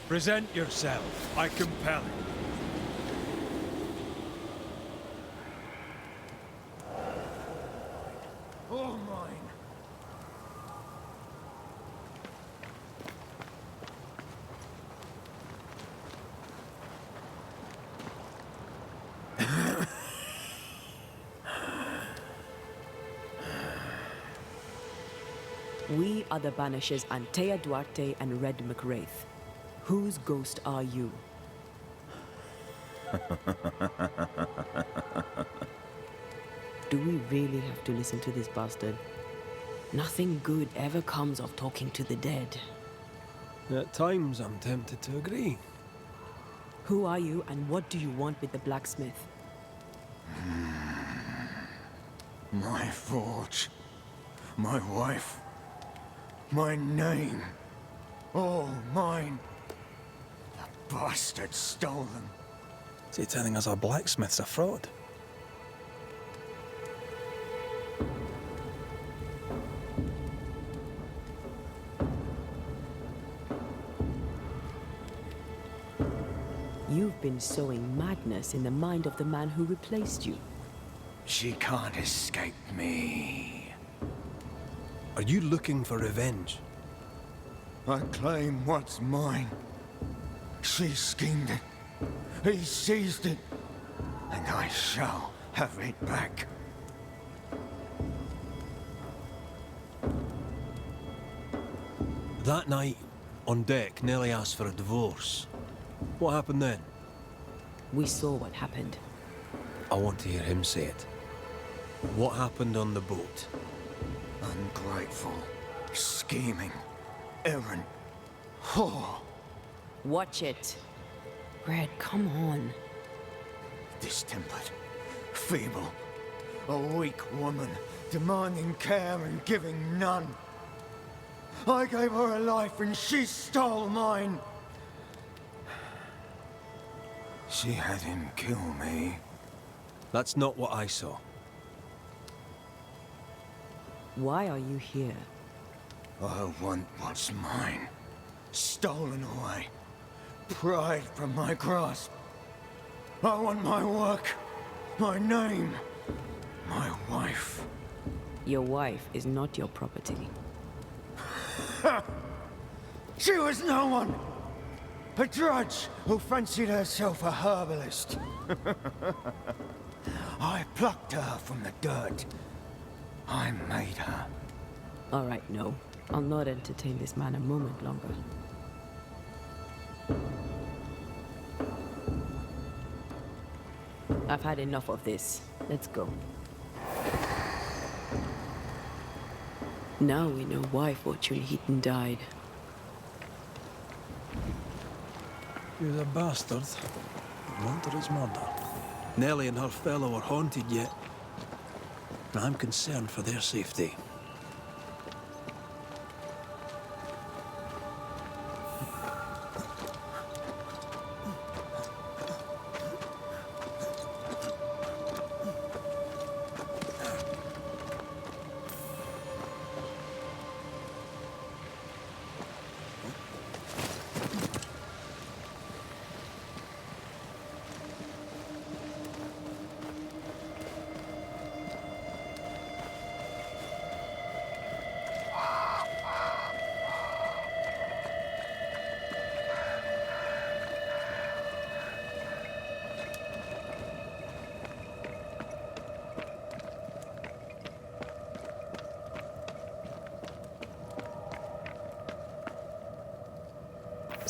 Present yourself, I compel it. All mine. We are the Banishers Antea Duarte and Red McWraith. Whose ghost are you? Do we really have to listen to this bastard? Nothing good ever comes of talking to the dead. At times, I'm tempted to agree. Who are you and what do you want with the blacksmith? My forge. My wife. My name. All mine. The bastard stole them. Is he telling us our blacksmith's a fraud? You've been sowing madness in the mind of the man who replaced you. She can't escape me. Are you looking for revenge? I claim what's mine. She schemed it. He seized it. And I shall have it back. That night, on deck, Nellie asked for a divorce. What happened then? We saw what happened. I want to hear him say it. What happened on the boat? Ungrateful, scheming, errant. Oh, Watch it. Red, come on. distempered, feeble, a weak woman, demanding care and giving none. I gave her a life and she stole mine. She had him kill me. That's not what I saw. Why are you here? I want what's mine. Stolen away. Pried from my grasp. I want my work, my name, my wife. Your wife is not your property. She was no one! A drudge who fancied herself a herbalist. I plucked her from the dirt. I made her. All right, no. I'll not entertain this man a moment longer. I've had enough of this. Let's go. Now we know why Fortune Heaton died. He was a bastard. Murdered his murder. Nellie and her fellow are haunted yet. I'm concerned for their safety.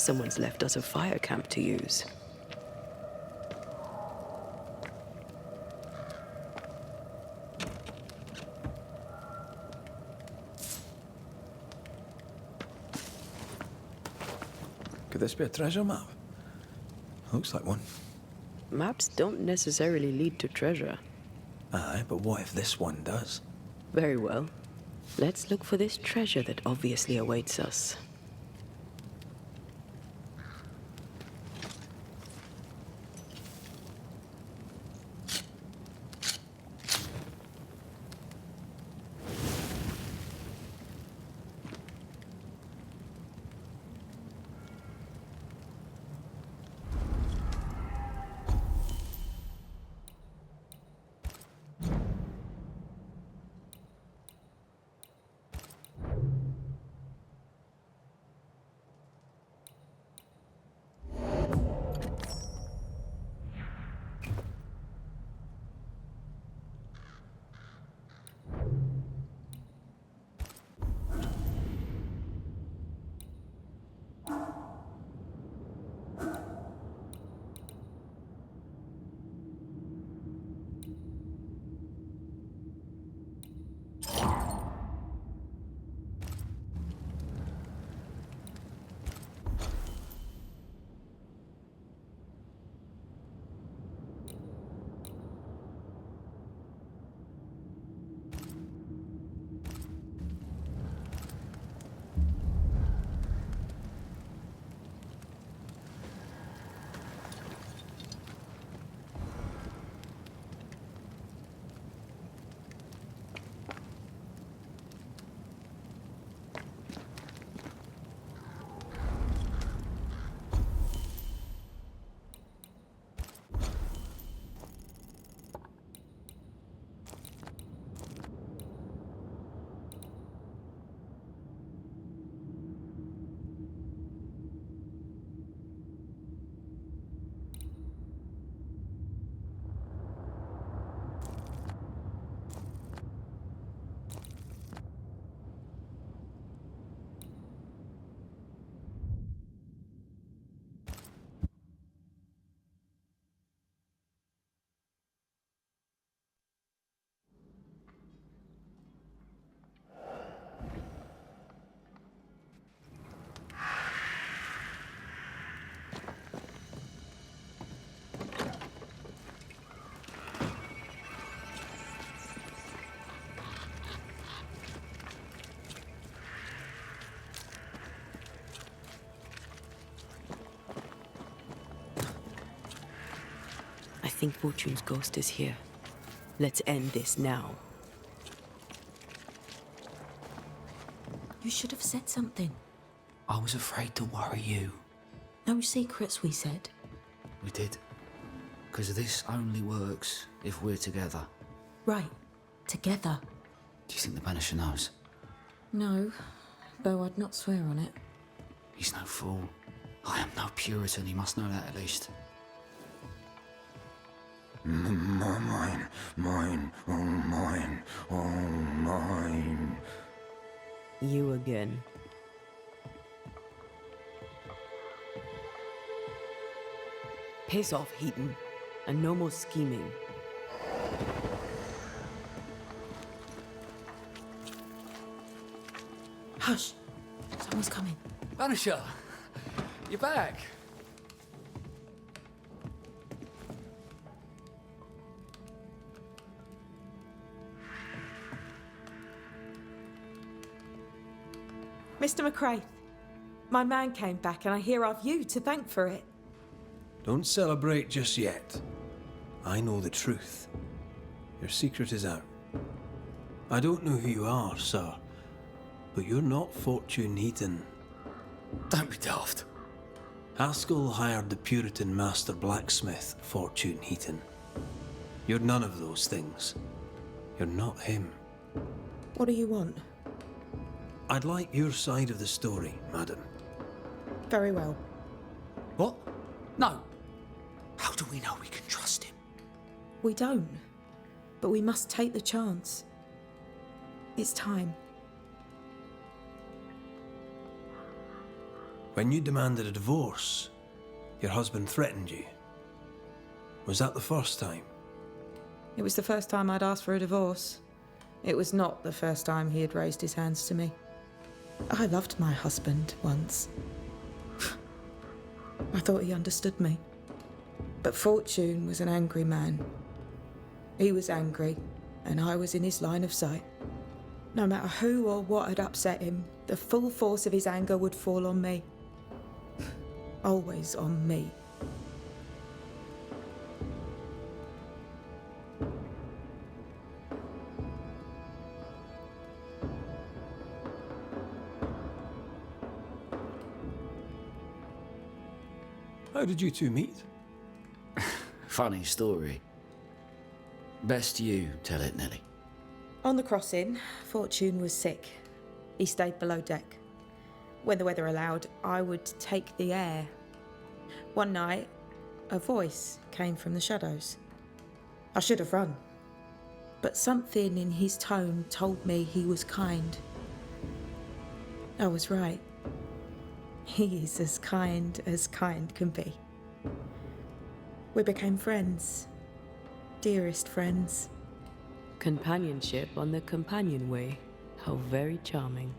Someone's left us a fire camp to use. Could this be a treasure map? Looks like one. Maps don't necessarily lead to treasure. Aye, but what if this one does? Very well. Let's look for this treasure that obviously awaits us. think Fortune's ghost is here. Let's end this now. You should have said something. I was afraid to worry you. No secrets, we said. We did. Because this only works if we're together. Right. Together. Do you think the Banisher knows? No, though I'd not swear on it. He's no fool. I am no Puritan, he must know that at least. Mine, oh mine. You again. Piss off, Heaton, and no more scheming. Hush! Someone's coming. Banisher! You're back! Mr. McCraith, my man came back and I hear I've you to thank for it. Don't celebrate just yet. I know the truth. Your secret is out. I don't know who you are, sir, but you're not Fortune Heaton. Don't be daft. Haskell hired the Puritan master blacksmith, Fortune Heaton. You're none of those things. You're not him. What do you want? I'd like your side of the story, madam. Very well. What? No. How do we know we can trust him? We don't. But we must take the chance. It's time. When you demanded a divorce, your husband threatened you. Was that the first time? It was the first time I'd asked for a divorce. It was not the first time he had raised his hands to me. I loved my husband once. I thought he understood me. But Fortune was an angry man. He was angry, and I was in his line of sight. No matter who or what had upset him, the full force of his anger would fall on me. Always on me. How did you two meet? Funny story. Best you tell it, Nelly. On the crossing, Fortune was sick. He stayed below deck. When the weather allowed, I would take the air. One night, a voice came from the shadows. I should have run, but something in his tone told me he was kind. I was right. He is as kind can be. We became friends. Dearest friends. Companionship on the companion way. How very charming.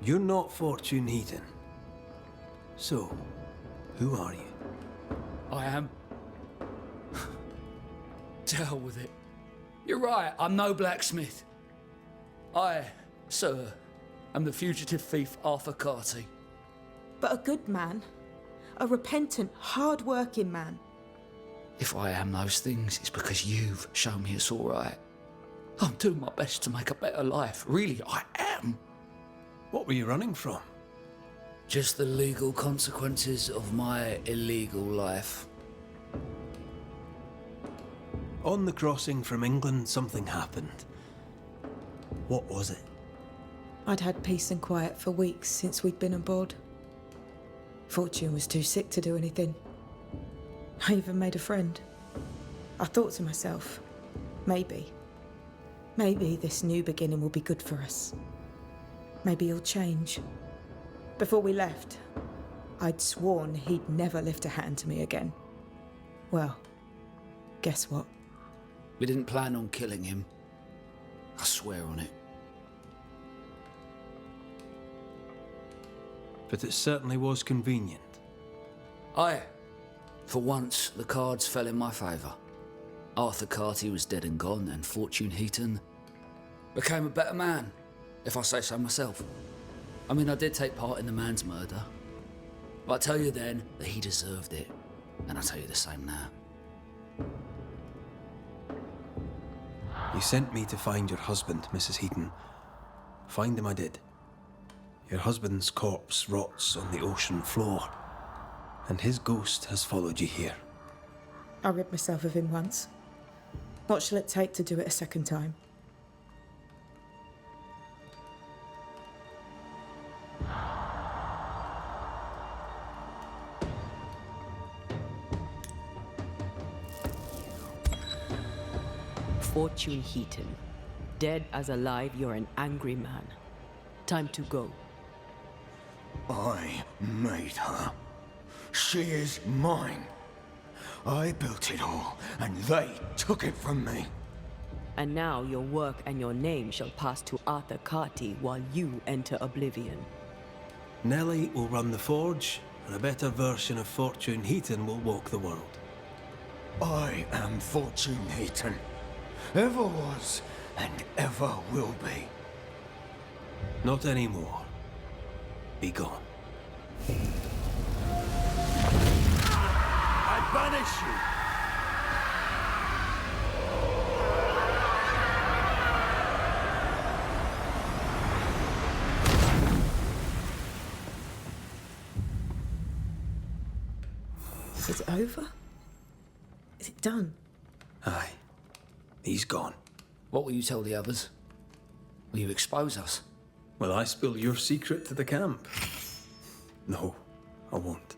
You're not Fortune Heaton. So, who are you? I am. To hell with it. You're right, I'm no blacksmith. I, sir, am the fugitive thief Arthur Carty. But a good man. A repentant, hard-working man. If I am those things, it's because you've shown me it's all right. I'm doing my best to make a better life. Really, I am. What were you running from? Just the legal consequences of my illegal life. On the crossing from England, something happened. What was it? I'd had peace and quiet for weeks since we'd been aboard. Fortune was too sick to do anything. I even made a friend. I thought to myself, maybe this new beginning will be good for us. Maybe he'll change. Before we left, I'd sworn he'd never lift a hand to me again. Well, guess what? We didn't plan on killing him. I swear on it. But it certainly was convenient. Aye. For once, the cards fell in my favour. Arthur Carty was dead and gone, and Fortune Heaton became a better man, if I say so myself. I mean, I did take part in the man's murder. But I tell you then that he deserved it. And I tell you the same now. You sent me to find your husband, Mrs. Heaton. Find him I did. Your husband's corpse rots on the ocean floor, and his ghost has followed you here. I rid myself of him once. What shall it take to do it a second time? Fortune Heaton. Dead as alive, you're an angry man. Time to go. I made her. She is mine. I built it all, and they took it from me. And now your work and your name shall pass to Arthur Carty while you enter oblivion. Nellie will run the forge, and a better version of Fortune Heaton will walk the world. I am Fortune Heaton. Ever was, and ever will be. Not anymore. Be gone. I banish you! Is it over? Is it done? Aye. He's gone. What will you tell the others? Will you expose us? Will I spill your secret to the camp? No, I won't.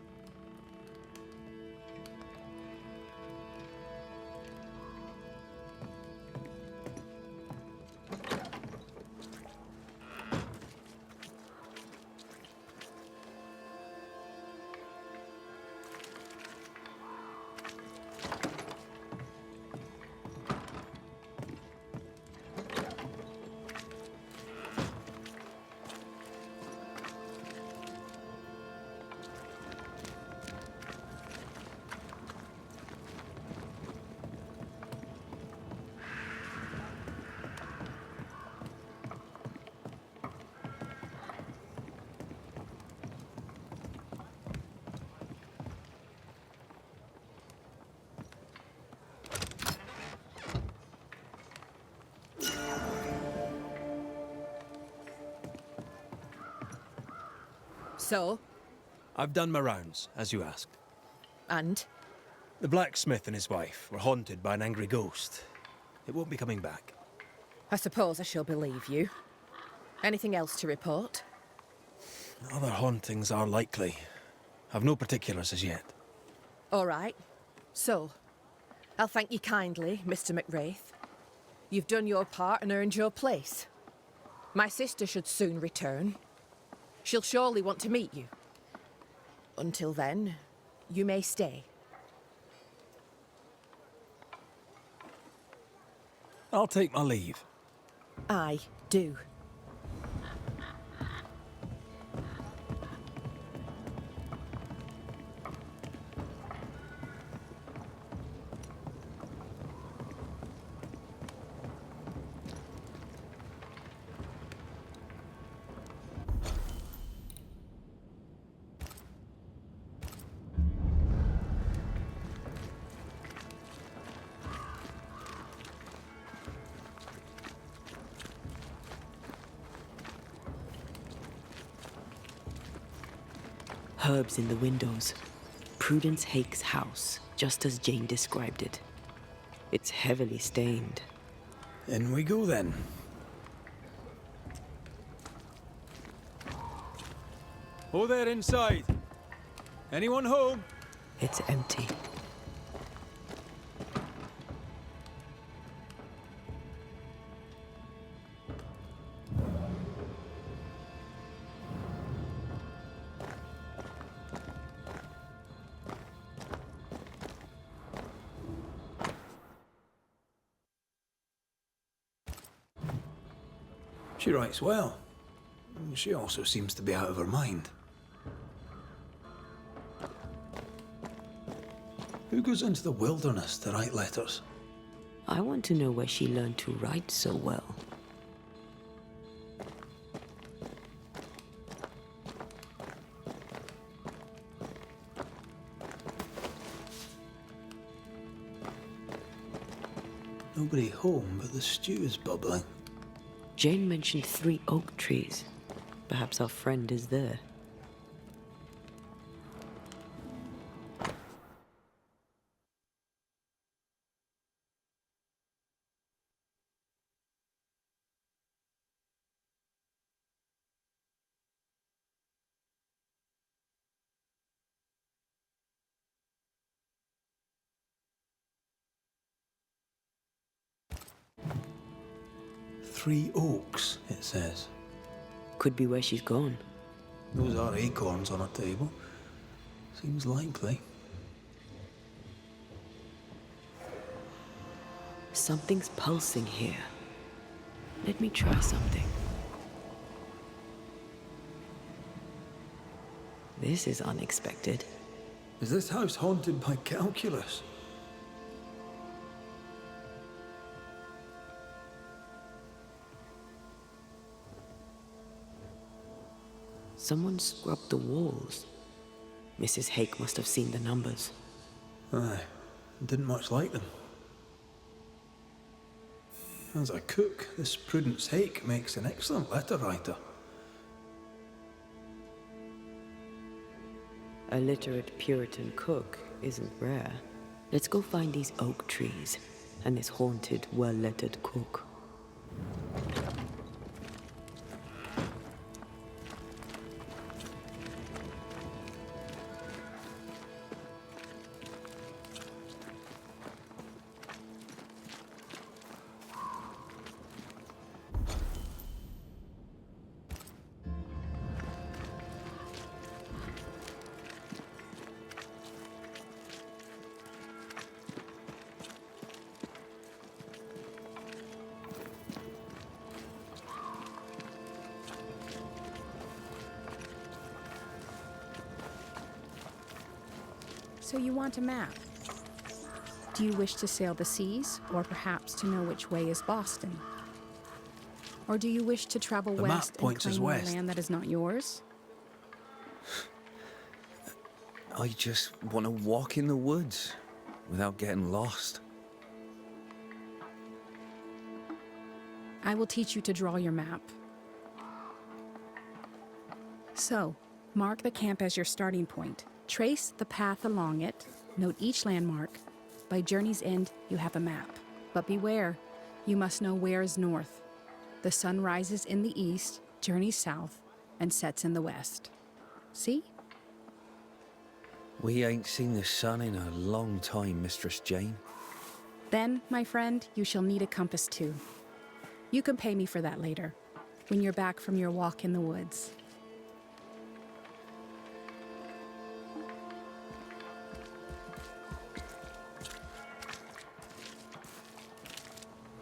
So? I've done my rounds, as you asked. And? The blacksmith and his wife were haunted by an angry ghost. It won't be coming back. I suppose I shall believe you. Anything else to report? Other hauntings are likely. I've no particulars as yet. All right. So, I'll thank you kindly, Mr. McWraith. You've done your part and earned your place. My sister should soon return. She'll surely want to meet you. Until then, you may stay. I'll take my leave. I do. Herbs in the windows. Prudence Hake's house, just as Jane described it. It's heavily stained. In we go then. Oh, there inside. Anyone home? It's empty. She writes well. She also seems to be out of her mind. Who goes into the wilderness to write letters? I want to know where she learned to write so well. Nobody home, but the stew is bubbling. Jane mentioned 3 oak trees. Perhaps our friend is there. Three oaks, it says. Could be where she's gone. Those are acorns on a table. Seems likely. Something's pulsing here. Let me try something. This is unexpected. Is this house haunted by calculus? Someone scrubbed the walls. Mrs. Hake must have seen the numbers. Aye, didn't much like them. As a cook, this Prudence Hake makes an excellent letter writer. A literate Puritan cook isn't rare. Let's go find these oak trees and this haunted, well-lettered cook. So you want a map? Do you wish to sail the seas, or perhaps to know which way is Boston? Or do you wish to travel The map west and points us claim more west. land that is not yours? I just want to walk in the woods without getting lost. I will teach you to draw your map. So, mark the camp as your starting point. Trace the path along it, note each landmark. By journey's end, you have a map. But beware, you must know where is north. The sun rises in the east, journeys south, and sets in the west. See? We ain't seen the sun in a long time, Mistress Jane. Then, my friend, you shall need a compass too. You can pay me for that later, when you're back from your walk in the woods.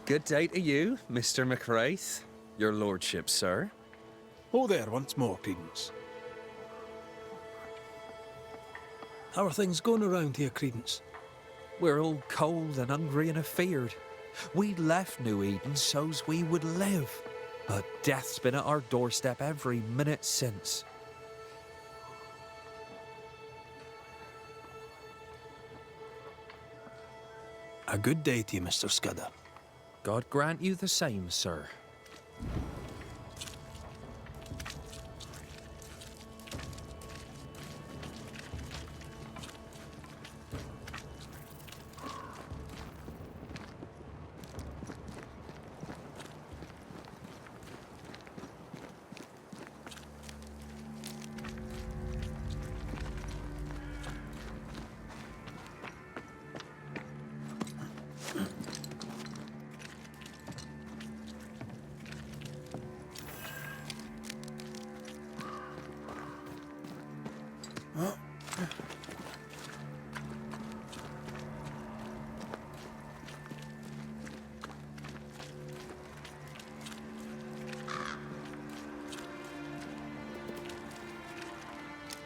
Good day to you, Mr. McWraith. Your lordship, sir. Oh there, once more, Prudence. How are things going around here, Credence? We're all cold and hungry and afeared. We left New Eden so's we would live, but death's been at our doorstep every minute since. A good day to you, Mr. Scudder. God grant you the same, sir.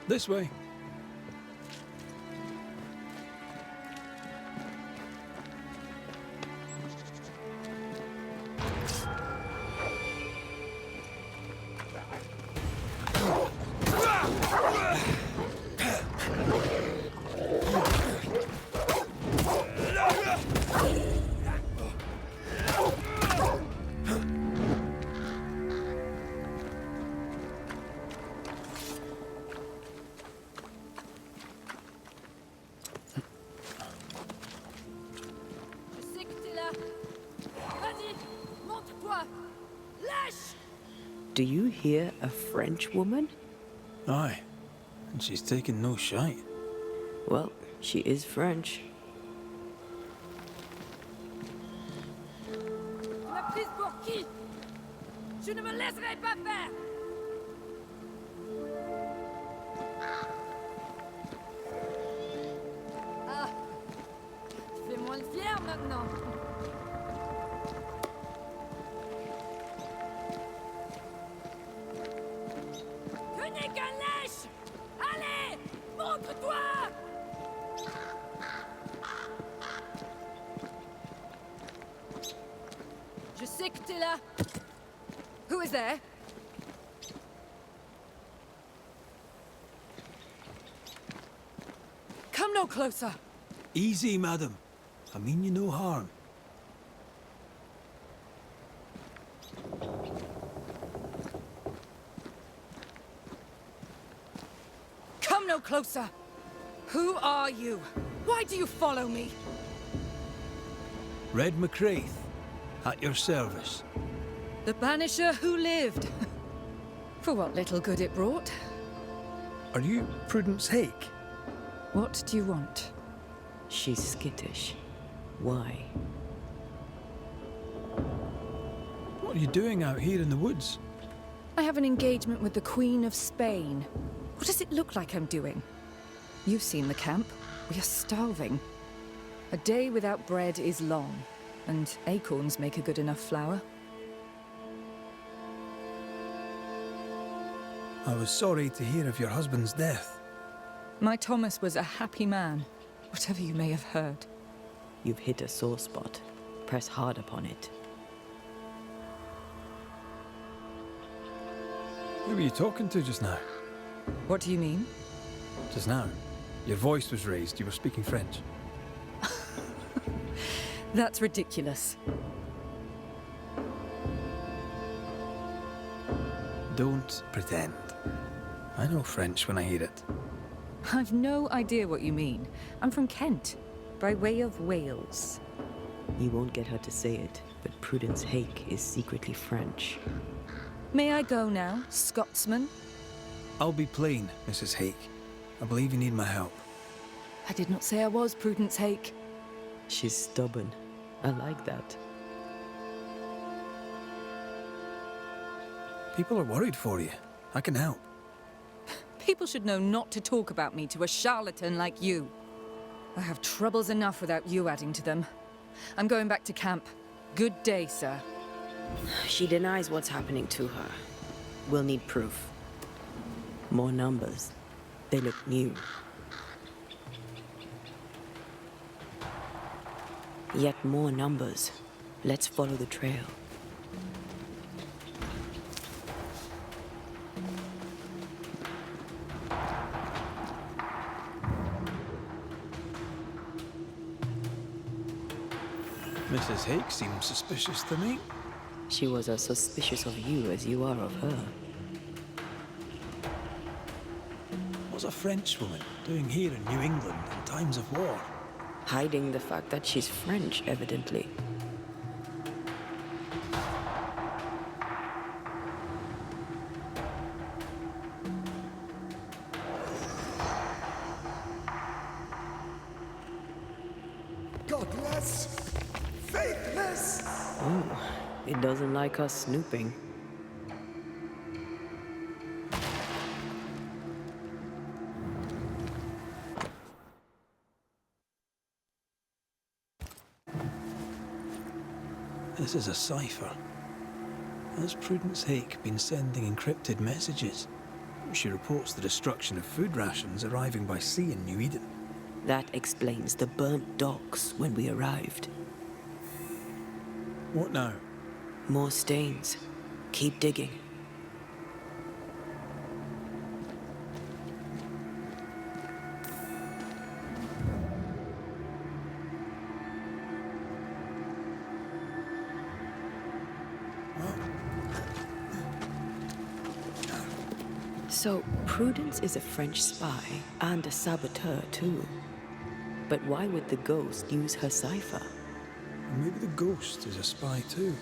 This way. Do you hear a French woman? Aye, and she's taking no shite. Well, she is French. m'a prise pour qui? Je ne me laisserai pas faire! Ah, tu fais moins le fier maintenant. Que n'est qu'un lèche! Allez, montre-toi! Je sais que t'es là. Who is there? Come no closer. Easy, madam. I mean you no harm. Come no closer. Who are you? Why do you follow me? Red McCraith, at your service. The Banisher who lived. For what little good it brought. Are you Prudence Hake? What do you want? She's skittish. Why? What are you doing out here in the woods? I have an engagement with the Queen of Spain. What does it look like I'm doing? You've seen the camp. We are starving. A day without bread is long, and acorns make a good enough flour. I was sorry to hear of your husband's death. My Thomas was a happy man, whatever you may have heard. You've hit a sore spot. Press hard upon it. Who were you talking to just now? What do you mean? Just now. Your voice was raised. You were speaking French. That's ridiculous. Don't pretend. I know French when I hear it. I've no idea what you mean. I'm from Kent, by way of Wales. You won't get her to say it, but Prudence Hake is secretly French. May I go now, Scotsman? I'll be plain, Mrs. Hake. I believe you need my help. I did not say I was Prudence Hake. She's stubborn. I like that. People are worried for you. I can help. People should know not to talk about me to a charlatan like you. I have troubles enough without you adding to them. I'm going back to camp. Good day, sir. She denies what's happening to her. We'll need proof. More numbers. They look new. Yet more numbers. Let's follow the trail. Mrs. Hake seems suspicious to me. She was as suspicious of you as you are of her. What's a Frenchwoman doing here in New England in times of war? Hiding the fact that she's French, evidently. Godless! Faithless! Oh, it doesn't like us snooping. This is a cipher. Has Prudence Hake been sending encrypted messages? She reports the destruction of food rations arriving by sea in New Eden. That explains the burnt docks when we arrived. What now? More stains. Keep digging. So, Prudence is a French spy and a saboteur, too. But why would the ghost use her cipher? Maybe the ghost is a spy too.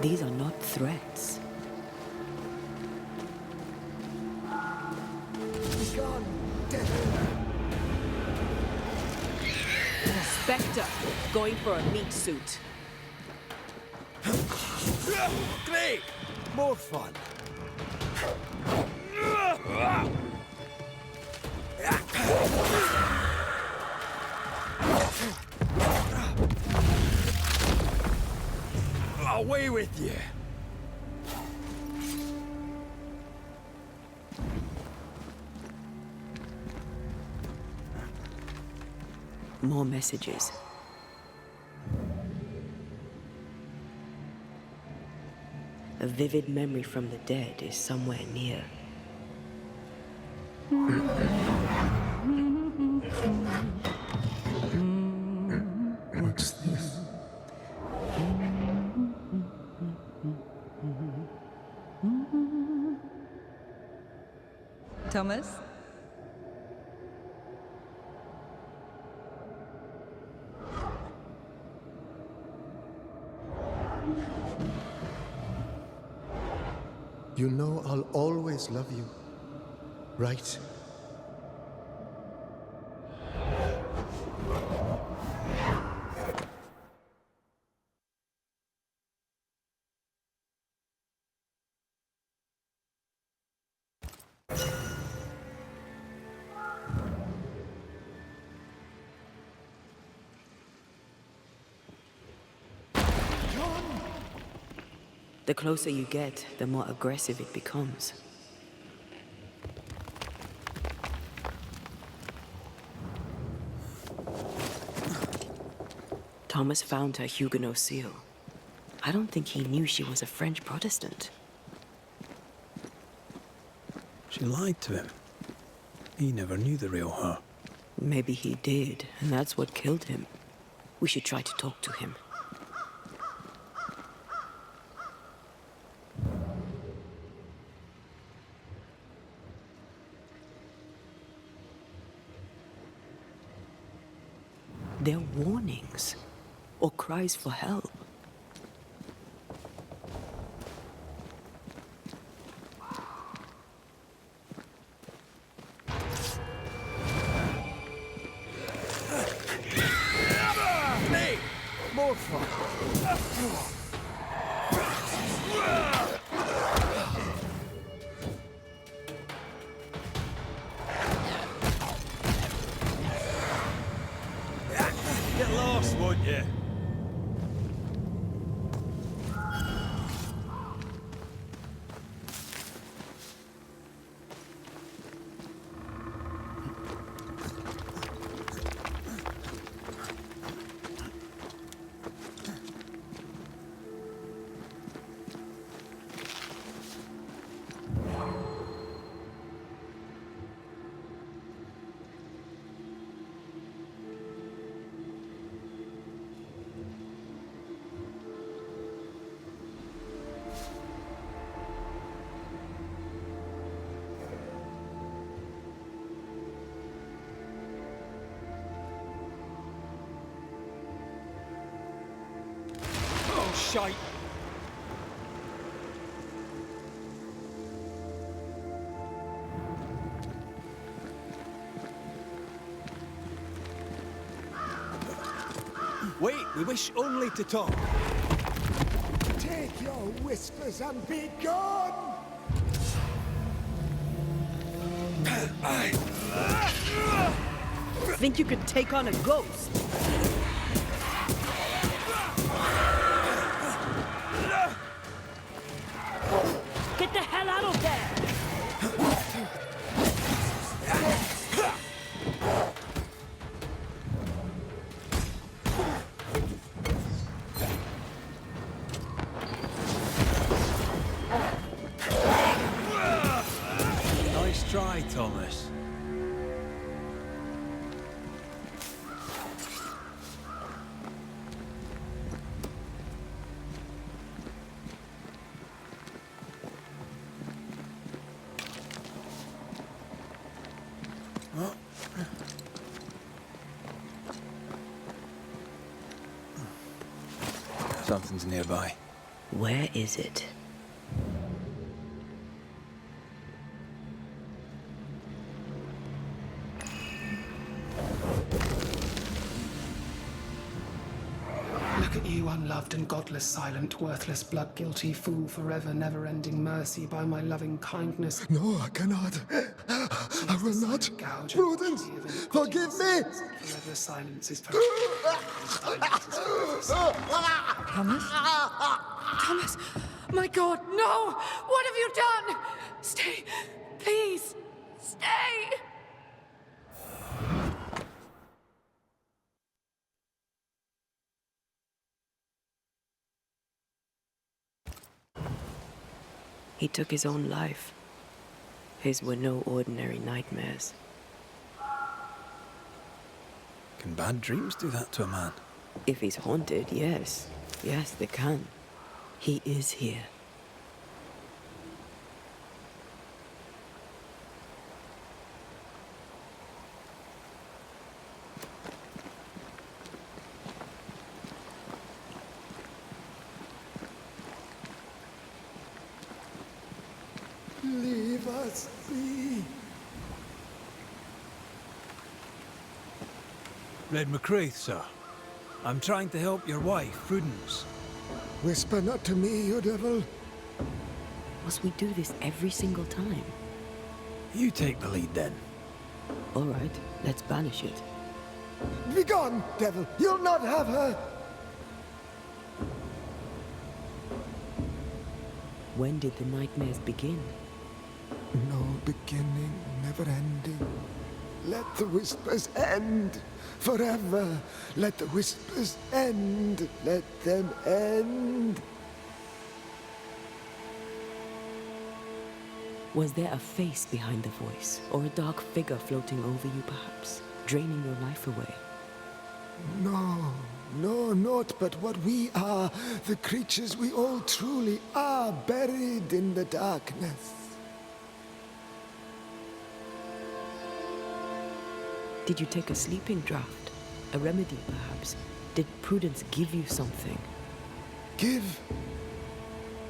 These are not threats. Spectre, going for a meat suit. Great! More fun. Away with you! More messages. A vivid memory from the dead is somewhere near. What's this? Thomas? You know I'll always love you, right? The closer you get, the more aggressive it becomes. Thomas found her Huguenot seal. I don't think he knew she was a French Protestant. She lied to him. He never knew the real her. Maybe he did, and that's what killed him. We should try to talk to him. They're warnings, or cries for help. Hey! More fun! Get lost, won't you? Shite! Wait, we wish only to talk. Take your whispers and be gone! Think you could take on a ghost? Get the hell out of there! Nice try, Thomas. Something's nearby. Where is it? Look at you, unloved and godless, silent, worthless, blood-guilty fool, forever, never-ending mercy by my loving kindness. No, I cannot. I will not. Prudence, forgive me! Forever silence is Thomas? Thomas! My God, no! What have you done? Stay, please! Stay! He took his own life. His were no ordinary nightmares. Can bad dreams do that to a man? If he's haunted, yes. Yes, they can. He is here. Leave us be. Red McCraith, sir. I'm trying to help your wife, Prudence. Whisper not to me, you devil. Must we do this every single time? You take the lead then. All right, let's banish it. Begone, devil! You'll not have her! When did the nightmares begin? No beginning, never ending. Let the whispers end forever. Let the whispers end. Let them end. Was there a face behind the voice, or a dark figure floating over you perhaps, draining your life away? No, no, naught but what we are, the creatures we all truly are, buried in the darkness. Did you take a sleeping draught? A remedy, perhaps? Did Prudence give you something? Give?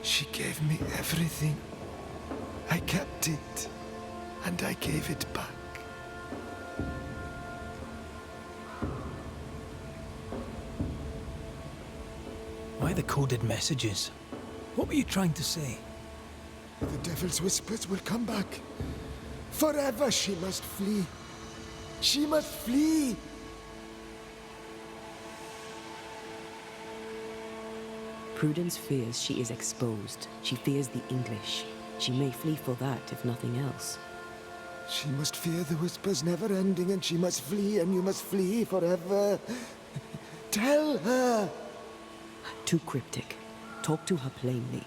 She gave me everything. I kept it, and I gave it back. Why the coded messages? What were you trying to say? The devil's whispers will come back. Forever she must flee. She must flee! Prudence fears she is exposed. She fears the English. She may flee for that, if nothing else. She must fear the whispers never ending, and she must flee, and you must flee forever. Tell her! Too cryptic. Talk to her plainly.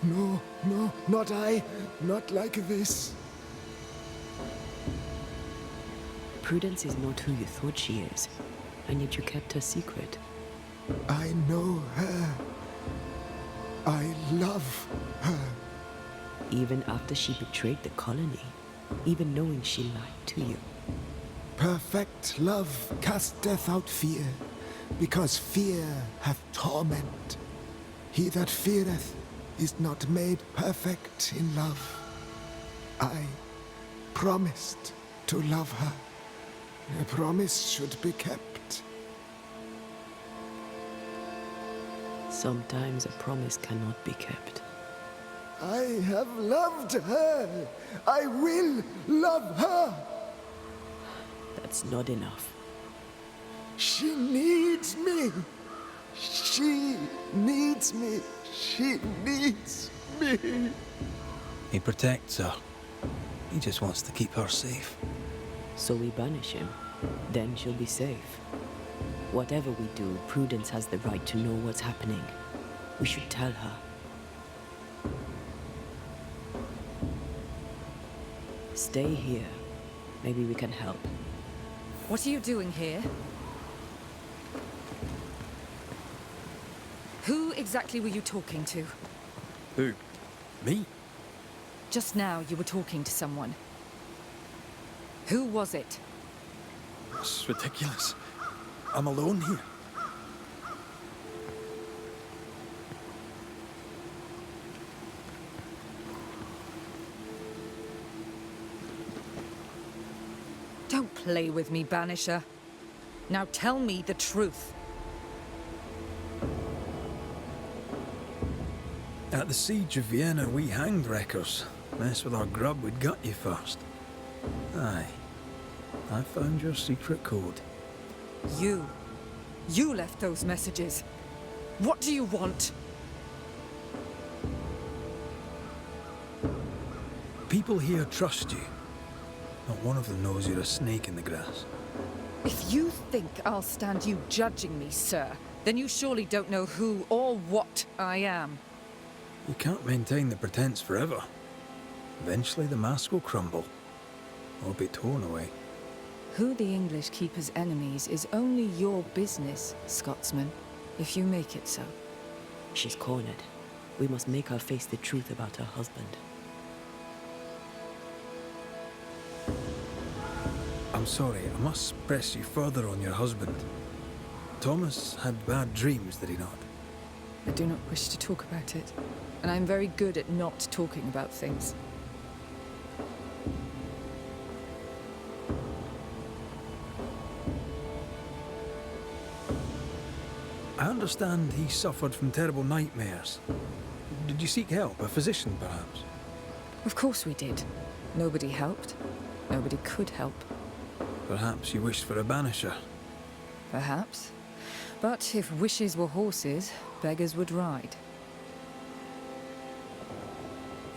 No, no, not I. Not like this. Prudence is not who you thought she is, and yet you kept her secret. I know her. I love her. Even after she betrayed the colony, even knowing she lied to you. Perfect love casteth out fear, because fear hath torment. He that feareth is not made perfect in love. I promised to love her. A promise should be kept. Sometimes a promise cannot be kept. I have loved her. I will love her. That's not enough. She needs me. She needs me. She needs me. He protects her. He just wants to keep her safe. So we banish him. Then she'll be safe. Whatever we do, Prudence has the right to know what's happening. We should tell her. Stay here. Maybe we can help. What are you doing here? Who exactly were you talking to? Who? Me? Just now you were talking to someone. Who was it? It's ridiculous. I'm alone here. Don't play with me, Banisher. Now tell me the truth. At the siege of Vienna, we hanged wreckers. Mess with our grub, we'd gut you first. Aye. I found your secret code. You left those messages. What do you want? People here trust you. Not one of them knows you're a snake in the grass. If you think I'll stand you judging me, sir, then you surely don't know who or what I am. You can't maintain the pretense forever. Eventually the mask will crumble, or be torn away. Who the English keep as enemies is only your business, Scotsman, if you make it so. She's cornered. We must make her face the truth about her husband. I'm sorry, I must press you further on your husband. Thomas had bad dreams, did he not? I do not wish to talk about it, and I'm very good at not talking about things. I understand he suffered from terrible nightmares. Did you seek help? A physician, perhaps? Of course we did. Nobody helped. Nobody could help. Perhaps you wished for a banisher. Perhaps. But if wishes were horses, beggars would ride.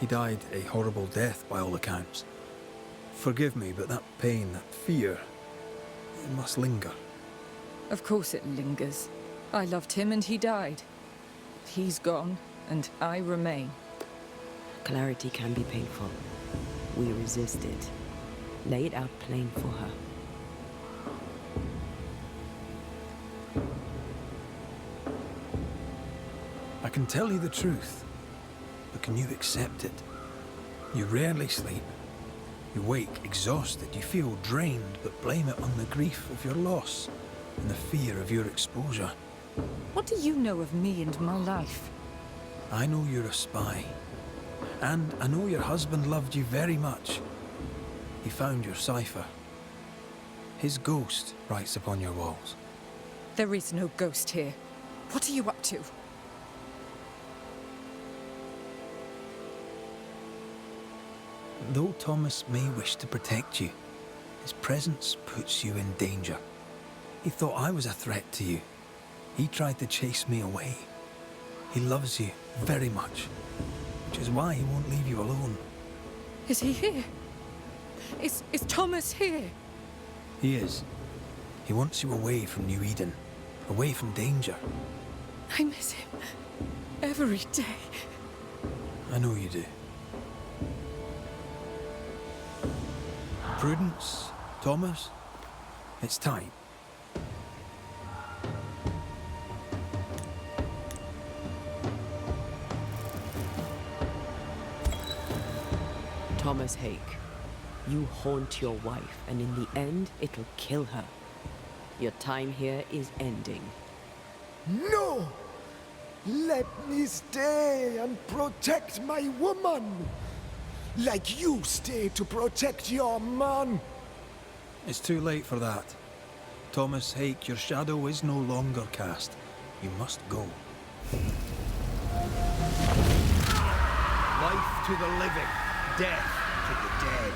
He died a horrible death by all accounts. Forgive me, but that pain, that fear, it must linger. Of course it lingers. I loved him and he died. He's gone, and I remain. Clarity can be painful. We resist it. Lay it out plain for her. I can tell you the truth, but can you accept it? You rarely sleep. You wake exhausted, you feel drained, but blame it on the grief of your loss and the fear of your exposure. What do you know of me and my life? I know you're a spy, and I know your husband loved you very much. He found your cipher. His ghost writes upon your walls. There is no ghost here. What are you up to? Though Thomas may wish to protect you, his presence puts you in danger. He thought I was a threat to you. He tried to chase me away. He loves you very much, which is why he won't leave you alone. Is he here? Is Thomas here? He is. He wants you away from New Eden, away from danger. I miss him every day. I know you do. Prudence, Thomas, it's time. Thomas Hake, you haunt your wife, and in the end, it'll kill her. Your time here is ending. No! Let me stay and protect my woman! Like you stay to protect your man! It's too late for that. Thomas Hake, your shadow is no longer cast. You must go. Life to the living, death to the dead.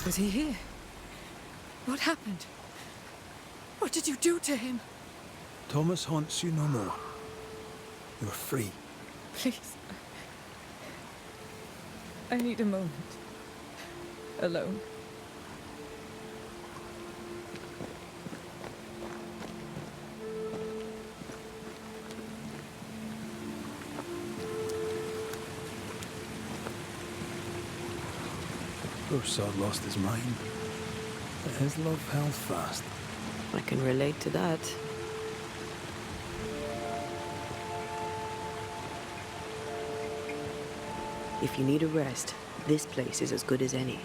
Was he here? What happened? What did you do to him? Thomas haunts you no more. You're free. Please. I need a moment. Alone. Poor sod lost his mind, but his love held fast. I can relate to that. If you need a rest, this place is as good as any.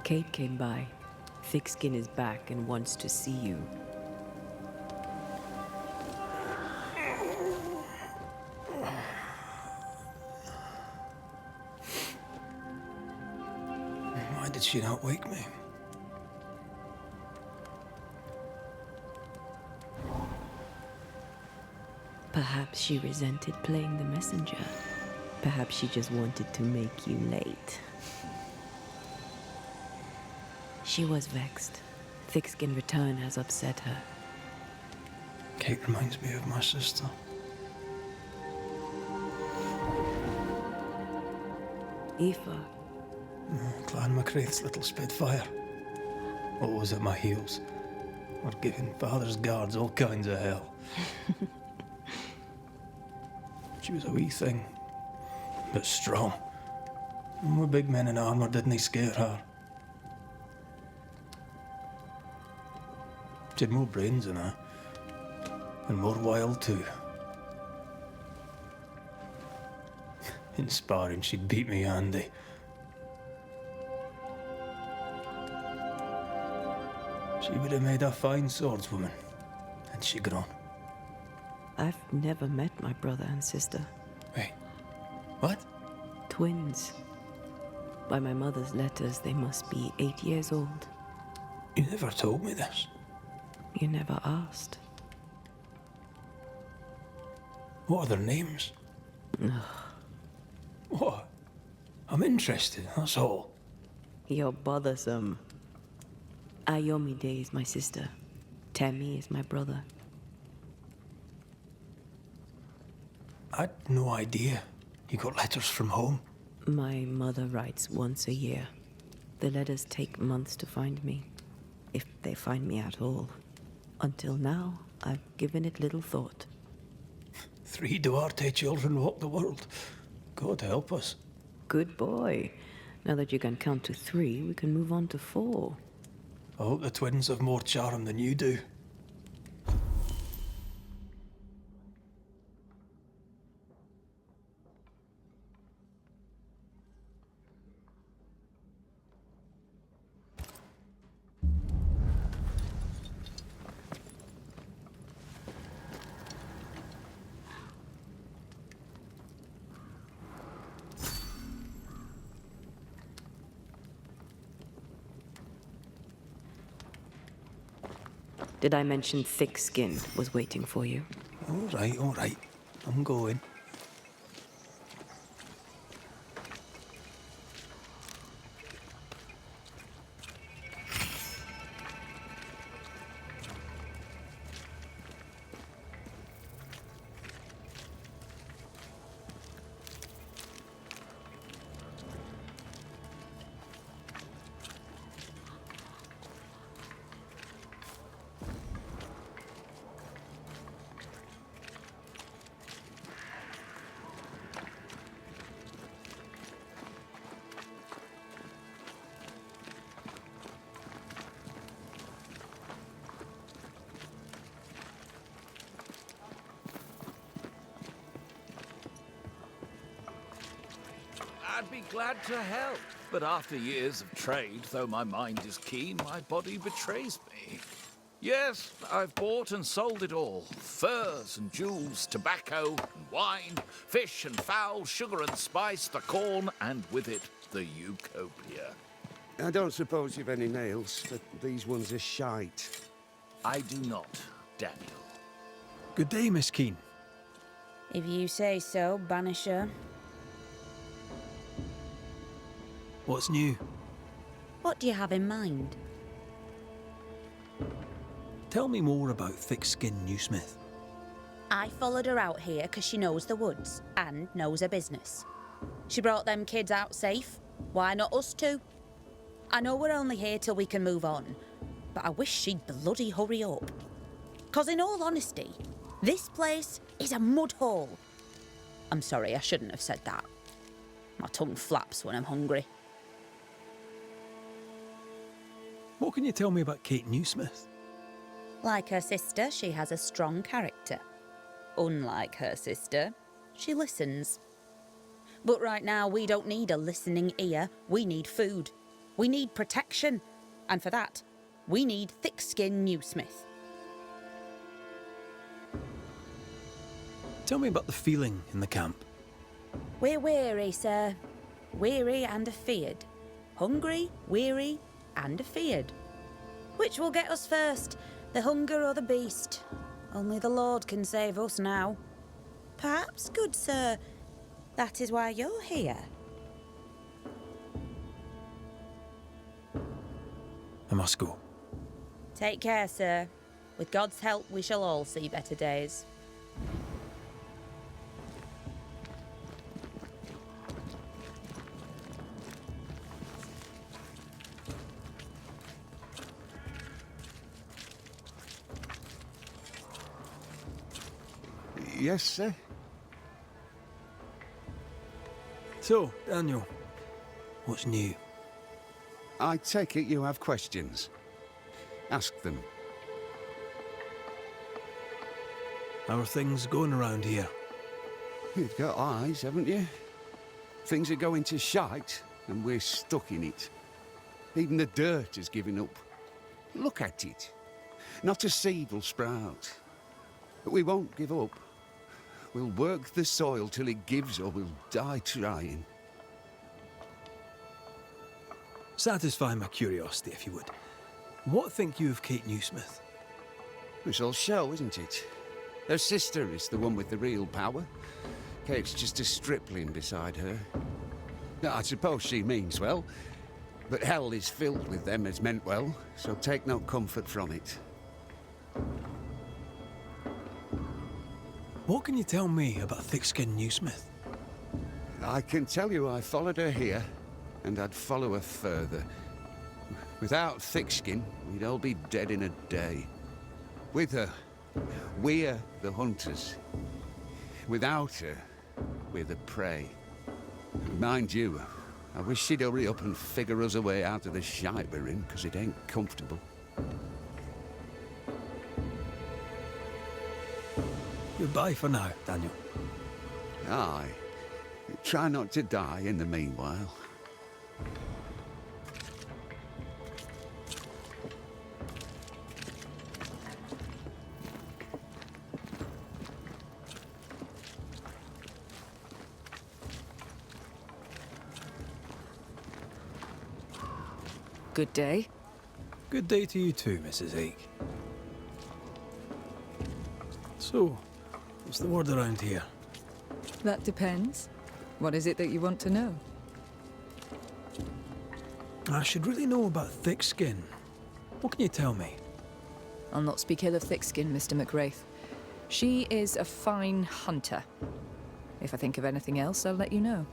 Kate came by. Thickskin is back and wants to see you. Why did she not wake me? Perhaps she resented playing the messenger. Perhaps she just wanted to make you late. She was vexed. Thickskin return has upset her. Kate reminds me of my sister. Aoife. Clan MacRaith's little spitfire. Always at my heels. Or giving father's guards all kinds of hell. She was a wee thing, but strong. And we big men in armour didn't scare her. She had more brains than I, and more wild too. In sparring, she'd beat me handy. She would have made a fine swordswoman, had she grown. I've never met my brother and sister. Wait, what? Twins. By my mother's letters, they must be 8 years old. You never told me this. You never asked. What are their names? What? I'm interested, that's all. You're bothersome. Ayomide is my sister. Temi is my brother. I'd no idea. You got letters from home? My mother writes once a year. The letters take months to find me, if they find me at all. Until now, I've given it little thought. 3 Duarte children walk the world. God help us. Good boy. Now that you can count to 3, we can move on to 4. I hope the twins have more charm than you do. Did I mention Thickskin was waiting for you? All right. I'm going. I'd be glad to help, but after years of trade, though my mind is keen, my body betrays me. Yes, I've bought and sold it all. Furs and jewels, tobacco and wine, fish and fowl, sugar and spice, the corn, and with it, the eucopia. I don't suppose you've any nails, but these ones are shite. I do not, Daniel. Good day, Miss Keene. If you say so, Banisher. What's new? What do you have in mind? Tell me more about Thickskin Newsmith. I followed her out here because she knows the woods and knows her business. She brought them kids out safe. Why not us too? I know we're only here till we can move on, but I wish she'd bloody hurry up. 'Cause in all honesty, this place is a mud hole. I'm sorry, I shouldn't have said that. My tongue flaps when I'm hungry. What can you tell me about Kate Newsmith? Like her sister, she has a strong character. Unlike her sister, she listens. But right now, we don't need a listening ear. We need food. We need protection, and for that, we need thick-skinned Newsmith. Tell me about the feeling in the camp. We're weary, sir. Weary and afeared. Hungry, weary, and afeared. Which will get us first, the hunger or the beast? Only the Lord can save us now. Perhaps, good sir, that is why you're here. I must go. Take care, sir. With God's help, we shall all see better days. Yes, sir? So, Daniel, what's new? I take it you have questions. Ask them. How are things going around here? You've got eyes, haven't you? Things are going to shite, and we're stuck in it. Even the dirt has given up. Look at it. Not a seed will sprout. But we won't give up. We'll work the soil till it gives, or we'll die trying. Satisfy my curiosity, if you would. What think you of Kate Newsmith? It's all show, isn't it? Her sister is the one with the real power. Kate's just a stripling beside her. Now, I suppose she means well, but hell is filled with them as meant well, so take no comfort from it. What can you tell me about thick-skinned Newsmith? I can tell you I followed her here, and I'd follow her further. Without Thickskin, we'd all be dead in a day. With her, we're the hunters. Without her, we're the prey. Mind you, I wish she'd hurry up and figure us a way out of the shite we're in, because it ain't comfortable. Goodbye for now, Daniel. Aye. Try not to die in the meanwhile. Good day. Good day to you too, Mrs. Ake. So, what's the word around here? That depends. What is it that you want to know? I should really know about Thickskin. What can you tell me? I'll not speak ill of Thickskin, Mr. McWraith. She is a fine hunter. If I think of anything else, I'll let you know.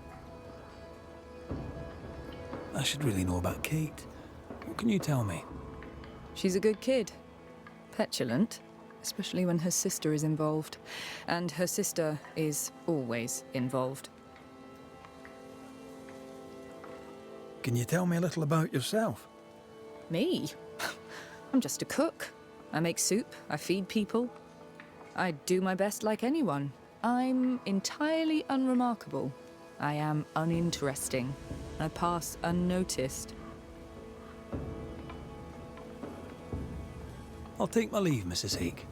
I should really know about Kate. What can you tell me? She's a good kid. Petulant, especially when her sister is involved. And her sister is always involved. Can you tell me a little about yourself? Me? I'm just a cook. I make soup, I feed people. I do my best like anyone. I'm entirely unremarkable. I am uninteresting. I pass unnoticed. I'll take my leave, Mrs. Ake.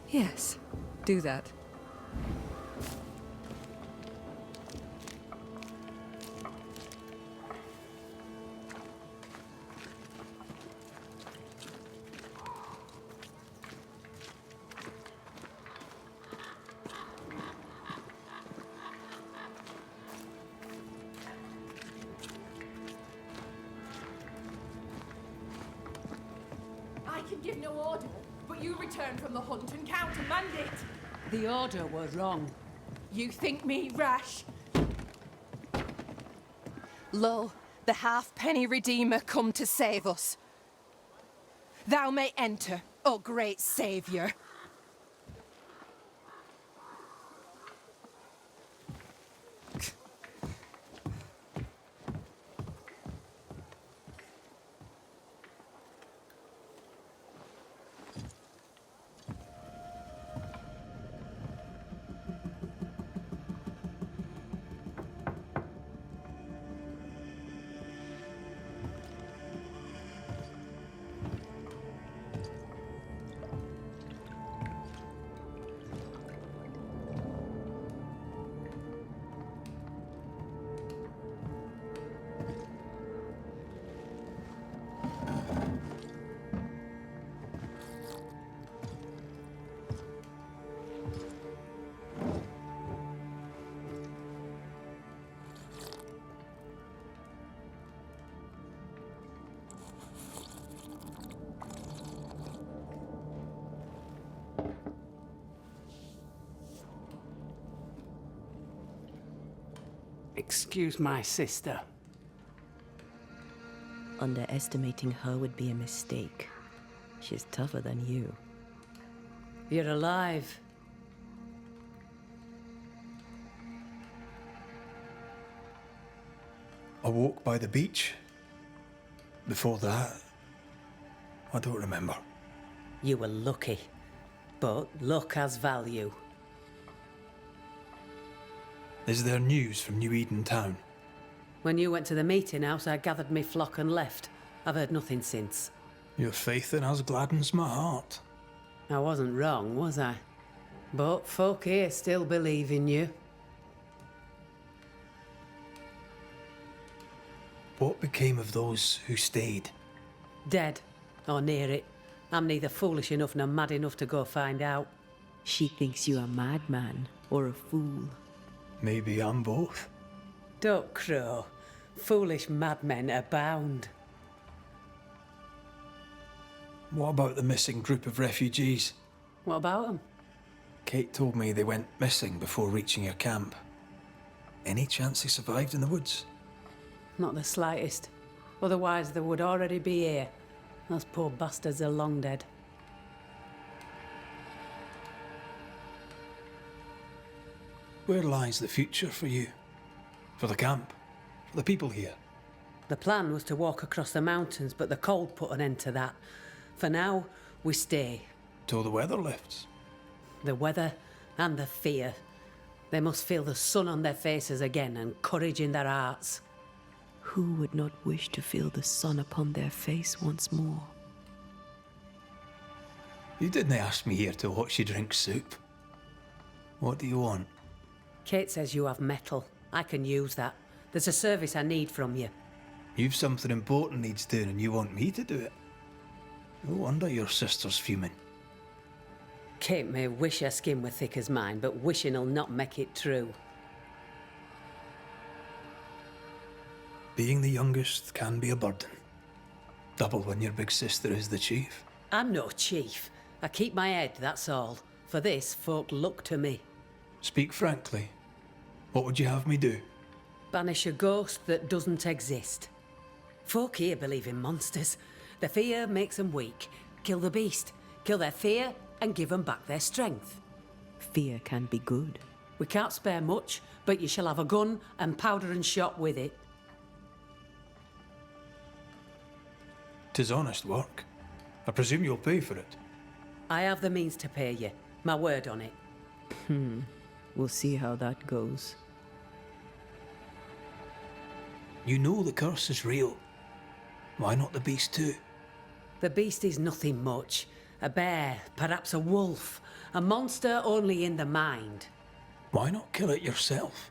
Yes, do that. I can give no order, but you return from the hunt and countermand it. The order were wrong. You think me rash? Lo, the halfpenny redeemer come to save us. Thou may enter, O great saviour. Excuse my sister. Underestimating her would be a mistake. She's tougher than you. You're alive. A walk by the beach. Before that, I don't remember. You were lucky. But luck has value. Is there news from New Eden town? When you went to the meeting house, I gathered me flock and left. I've heard nothing since. Your faith in us gladdens my heart. I wasn't wrong, was I? But folk here still believe in you. What became of those who stayed? Dead, or near it. I'm neither foolish enough nor mad enough to go find out. She thinks you a madman or a fool. Maybe I'm both. Don't crow. Foolish madmen abound. What about the missing group of refugees? What about them? Kate told me they went missing before reaching your camp. Any chance they survived in the woods? Not the slightest. Otherwise they would already be here. Those poor bastards are long dead. Where lies the future for you? For the camp? For the people here? The plan was to walk across the mountains, but the cold put an end to that. For now, we stay. Till the weather lifts. The weather and the fear. They must feel the sun on their faces again and courage in their hearts. Who would not wish to feel the sun upon their face once more? You didn't ask me here to watch you drink soup. What do you want? Kate says you have metal. I can use that. There's a service I need from you. You've something important needs doing and you want me to do it. No wonder your sister's fuming. Kate may wish her skin were thick as mine, but wishing'll not make it true. Being the youngest can be a burden. Double when your big sister is the chief. I'm no chief. I keep my head, that's all. For this, folk look to me. Speak frankly. What would you have me do? Banish a ghost that doesn't exist. Folk here believe in monsters. Their fear makes them weak. Kill the beast. Kill their fear and give them back their strength. Fear can be good. We can't spare much, but you shall have a gun and powder and shot with it. 'Tis honest work. I presume you'll pay for it. I have the means to pay you. My word on it. We'll see how that goes. You know the curse is real. Why not the beast too? The beast is nothing much. A bear, perhaps a wolf. A monster only in the mind. Why not kill it yourself?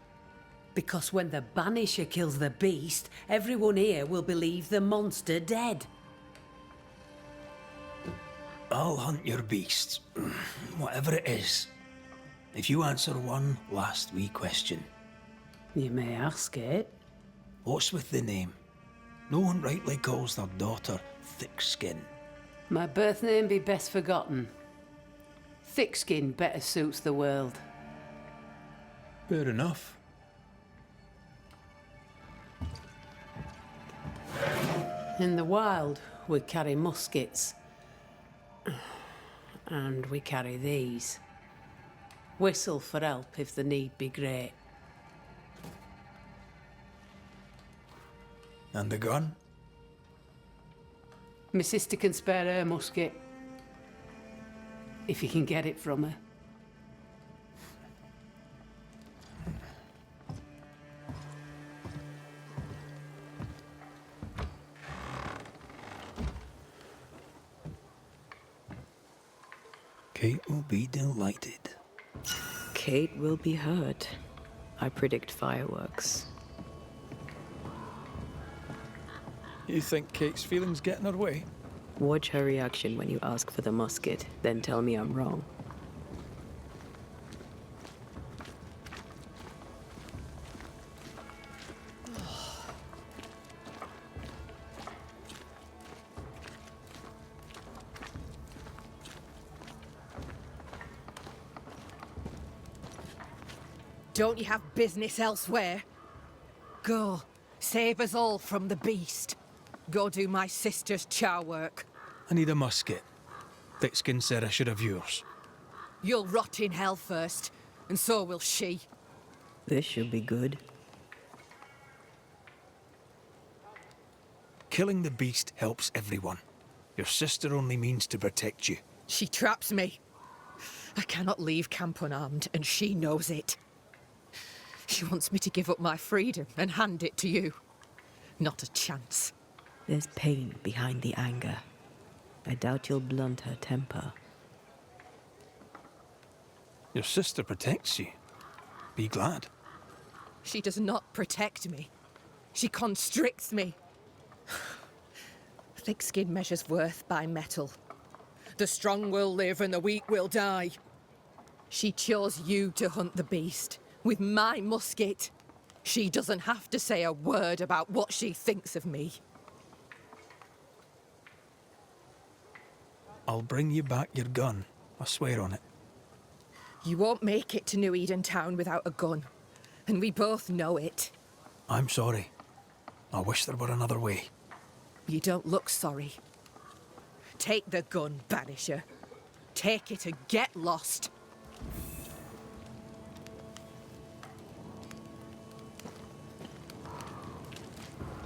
Because when the Banisher kills the beast, everyone here will believe the monster dead. I'll hunt your beast, whatever it is, if you answer one last wee question. You may ask it. What's with the name? No one rightly calls their daughter Thickskin. My birth name be best forgotten. Thickskin better suits the world. Fair enough. In the wild, we carry muskets. And we carry these. Whistle for help if the need be great. And the gun? My sister can spare her musket. If you can get it from her. Kate will be delighted. Kate will be hurt. I predict fireworks. You think Kate's feelings get in her way? Watch her reaction when you ask for the musket, then tell me I'm wrong. Don't you have business elsewhere? Go. Save us all from the beast. Go do my sister's char work. I need a musket. Thickskin said I should have yours. You'll rot in hell first, and so will she. This should be good. Killing the beast helps everyone. Your sister only means to protect you. She traps me. I cannot leave camp unarmed, and she knows it. She wants me to give up my freedom and hand it to you. Not a chance. There's pain behind the anger. I doubt you'll blunt her temper. Your sister protects you. Be glad. She does not protect me. She constricts me. Thick skin measures worth by metal. The strong will live and the weak will die. She chose you to hunt the beast with my musket. She doesn't have to say a word about what she thinks of me. I'll bring you back your gun. I swear on it. You won't make it to New Eden Town without a gun, and we both know it. I'm sorry. I wish there were another way. You don't look sorry. Take the gun, Banisher. Take it and get lost.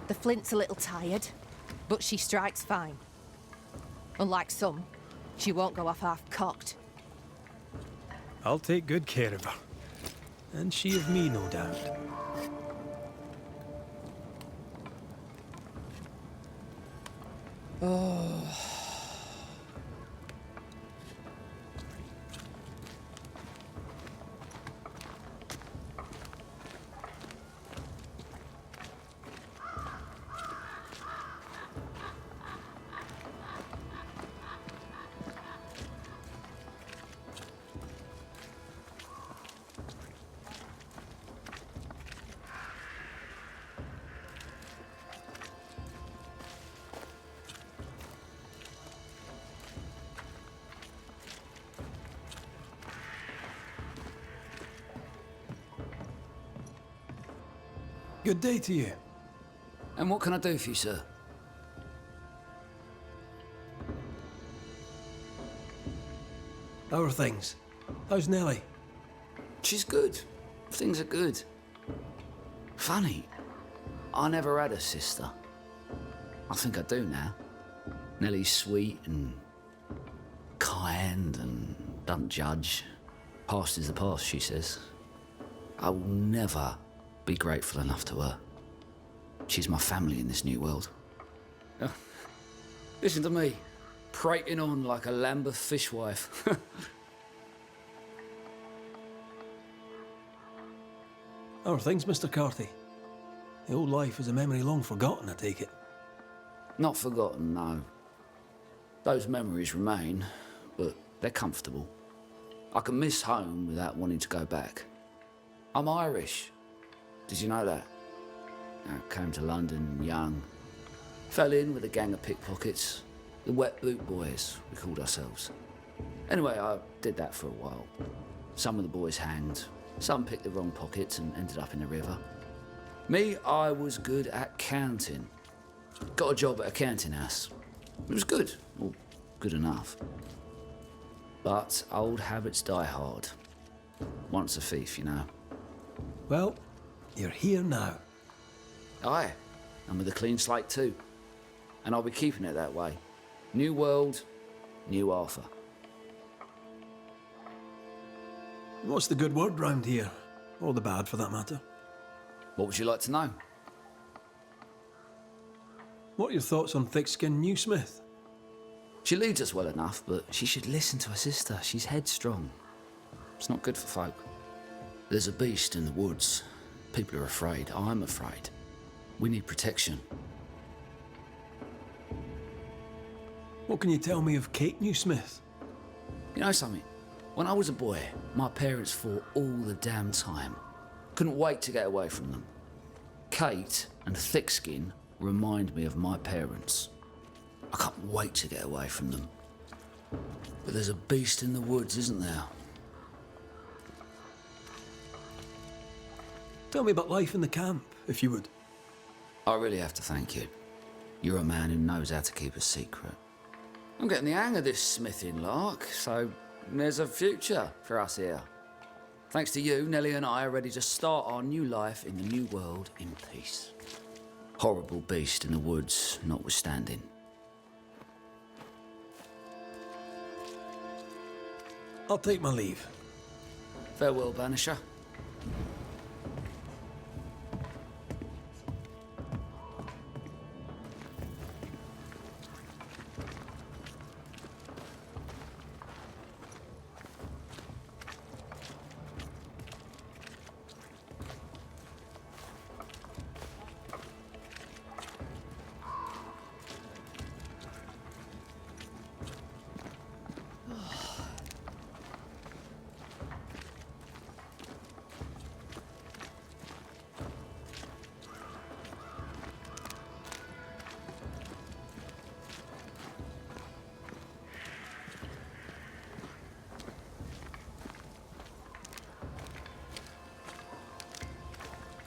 The flint's a little tired, but she strikes fine. Unlike some, she won't go off half-cocked. I'll take good care of her. And she of me, no doubt. Oh. Good day to you. And what can I do for you, sir? How are things? How's Nellie? She's good. Things are good. Funny, I never had a sister. I think I do now. Nellie's sweet and kind and doesn't judge. Past is the past, she says. I will never be grateful enough to her. She's my family in this new world. Listen to me, prating on like a Lambeth fishwife. How are things, Mr. Carthy? The old life is a memory long forgotten, I take it. Not forgotten, no. Those memories remain, but they're comfortable. I can miss home without wanting to go back. I'm Irish. Did you know that? I came to London young. Fell in with a gang of pickpockets. The Wet Boot Boys, we called ourselves. Anyway, I did that for a while. Some of the boys hanged. Some picked the wrong pockets and ended up in the river. Me, I was good at counting. Got a job at a counting house. It was good, or good enough. But old habits die hard. Once a thief, you know. Well, you're here now. Aye, and with a clean slate too. And I'll be keeping it that way. New world, new Arthur. What's the good word round here? Or the bad, for that matter? What would you like to know? What are your thoughts on thick-skinned New Smith? She leads us well enough, but she should listen to her sister. She's headstrong. It's not good for folk. There's a beast in the woods. People are afraid. I'm afraid. We need protection. What can you tell me of Kate New Smith? You know something? When I was a boy, my parents fought all the damn time. Couldn't wait to get away from them. Kate and Thickskin remind me of my parents. I can't wait to get away from them. But there's a beast in the woods, isn't there? Tell me about life in the camp. if you would. I really have to thank you. You're a man who knows how to keep a secret. I'm getting the hang of this smithing lark, so there's a future for us here. Thanks to you, Nellie and I are ready to start our new life in the new world in peace. Horrible beast in the woods notwithstanding. I'll take my leave. Farewell, Banisher.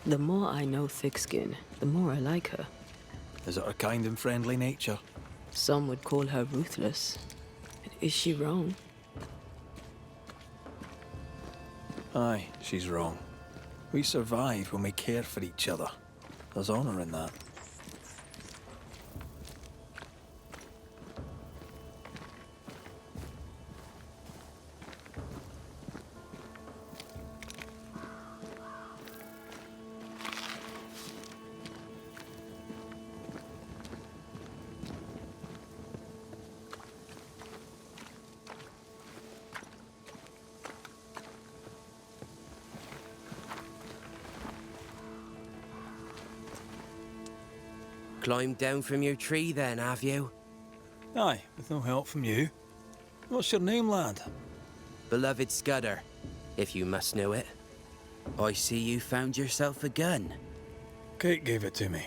The more I know Thickskin, the more I like her. Is it her kind and friendly nature? Some would call her ruthless. Is she wrong? Aye, she's wrong. We survive when we care for each other. There's honour in that. Climbed down from your tree then, have you? Aye, with no help from you. What's your name, lad? Beloved Scudder, if you must know it. I see you found yourself a gun. Kate gave it to me.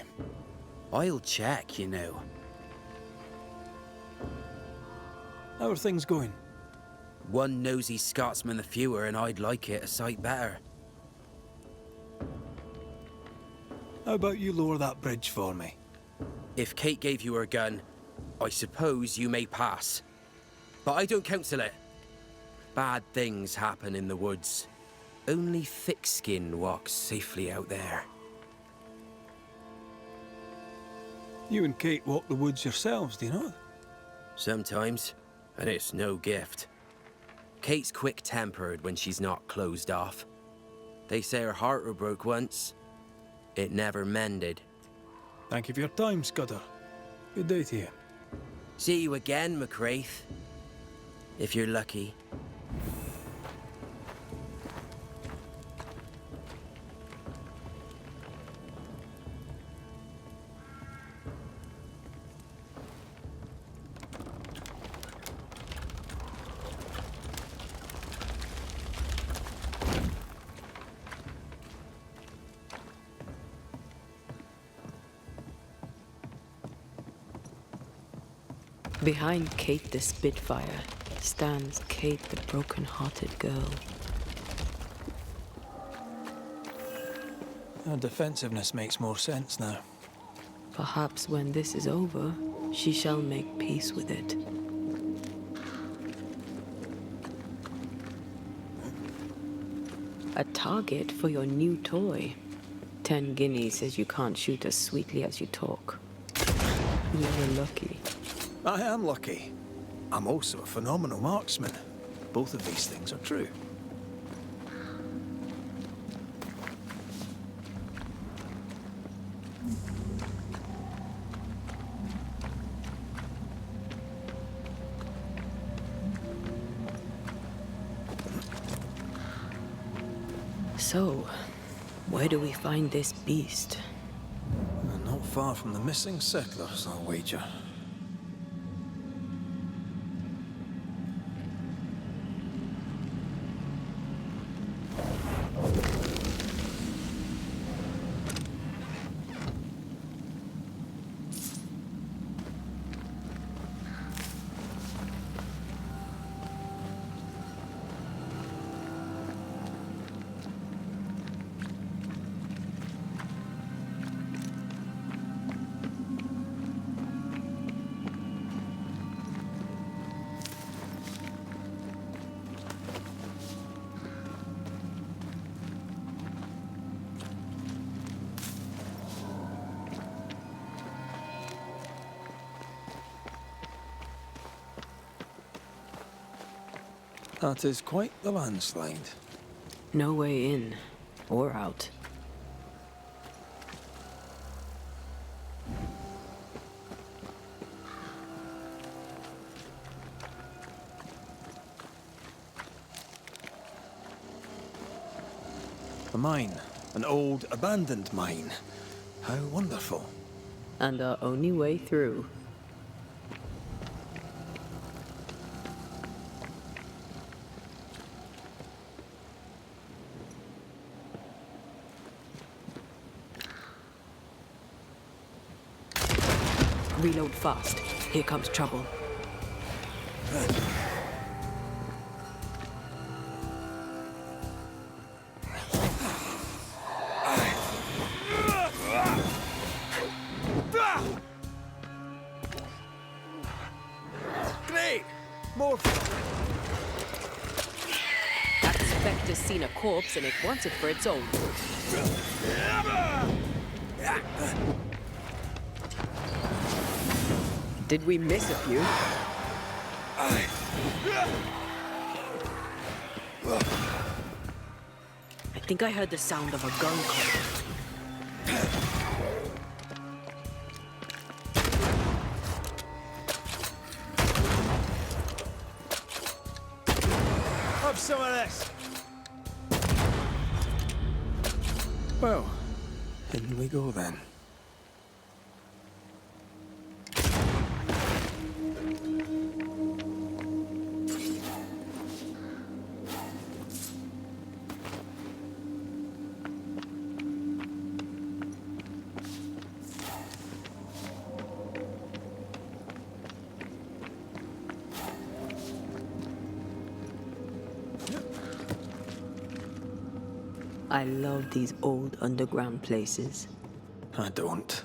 I'll check, you know. How are things going? One nosy Scotsman the fewer, and I'd like it a sight better. How about you lower that bridge for me? If Kate gave you her gun, I suppose you may pass. But I don't counsel it. Bad things happen in the woods. Only Thickskin walks safely out there. You and Kate walk the woods yourselves, do you know? Sometimes, and it's no gift. Kate's quick-tempered when she's not closed off. They say her heart were broke once. It never mended. Thank you for your time, Scudder. Good day to you. See you again, McCraith. If you're lucky. Behind Kate the Spitfire stands Kate the broken-hearted girl. Her defensiveness makes more sense now. Perhaps when this is over, she shall make peace with it. A target for your new toy. 10 guineas says you can't shoot as sweetly as you talk. You were lucky. I am lucky. I'm also a phenomenal marksman. Both of these things are true. So, where do we find this beast? Not far from the missing settlers, I'll wager. That is quite the landslide. No way in or out. A mine. An old, abandoned mine. How wonderful. And our only way through. Reload fast. Here comes trouble. Great! More. That spectre's seen a corpse and it wants it for its own. Did we miss a few? I think I heard the sound of a gun call. Have some of this. Well, in we go then. I love these old underground places. I don't.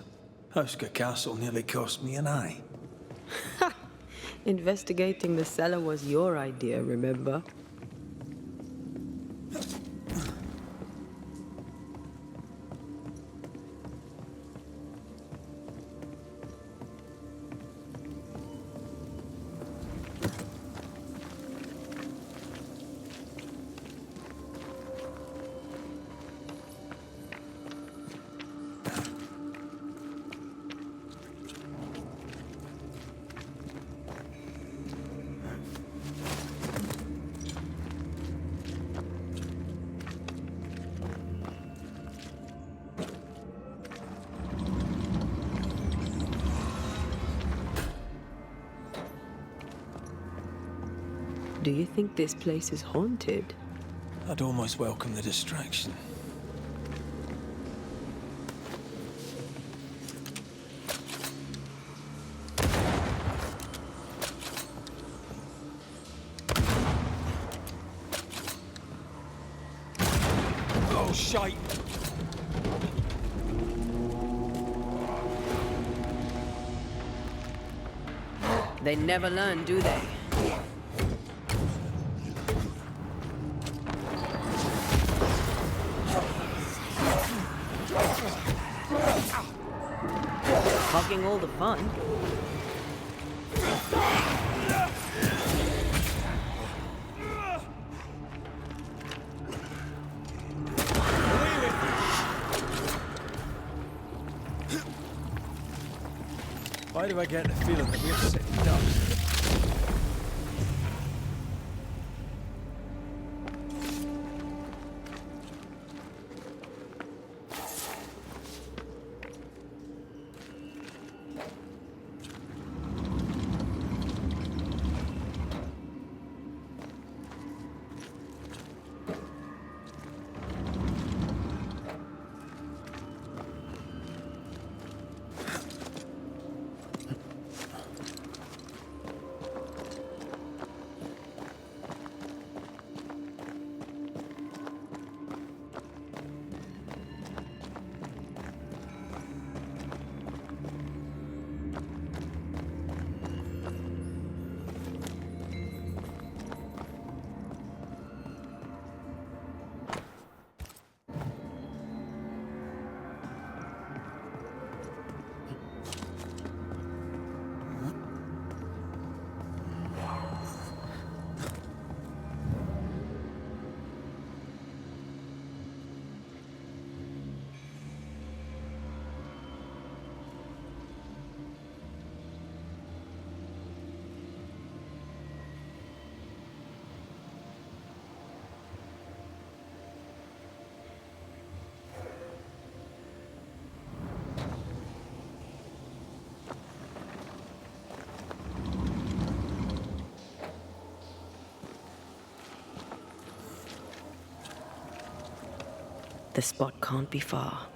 Houska Castle nearly cost me an eye. Investigating the cellar was your idea, remember? Do you think this place is haunted? I'd almost welcome the distraction. Oh, shite! They never learn, do they? Hogging all the fun. Why do I get the feeling that we're sitting ducks? The spot can't be far.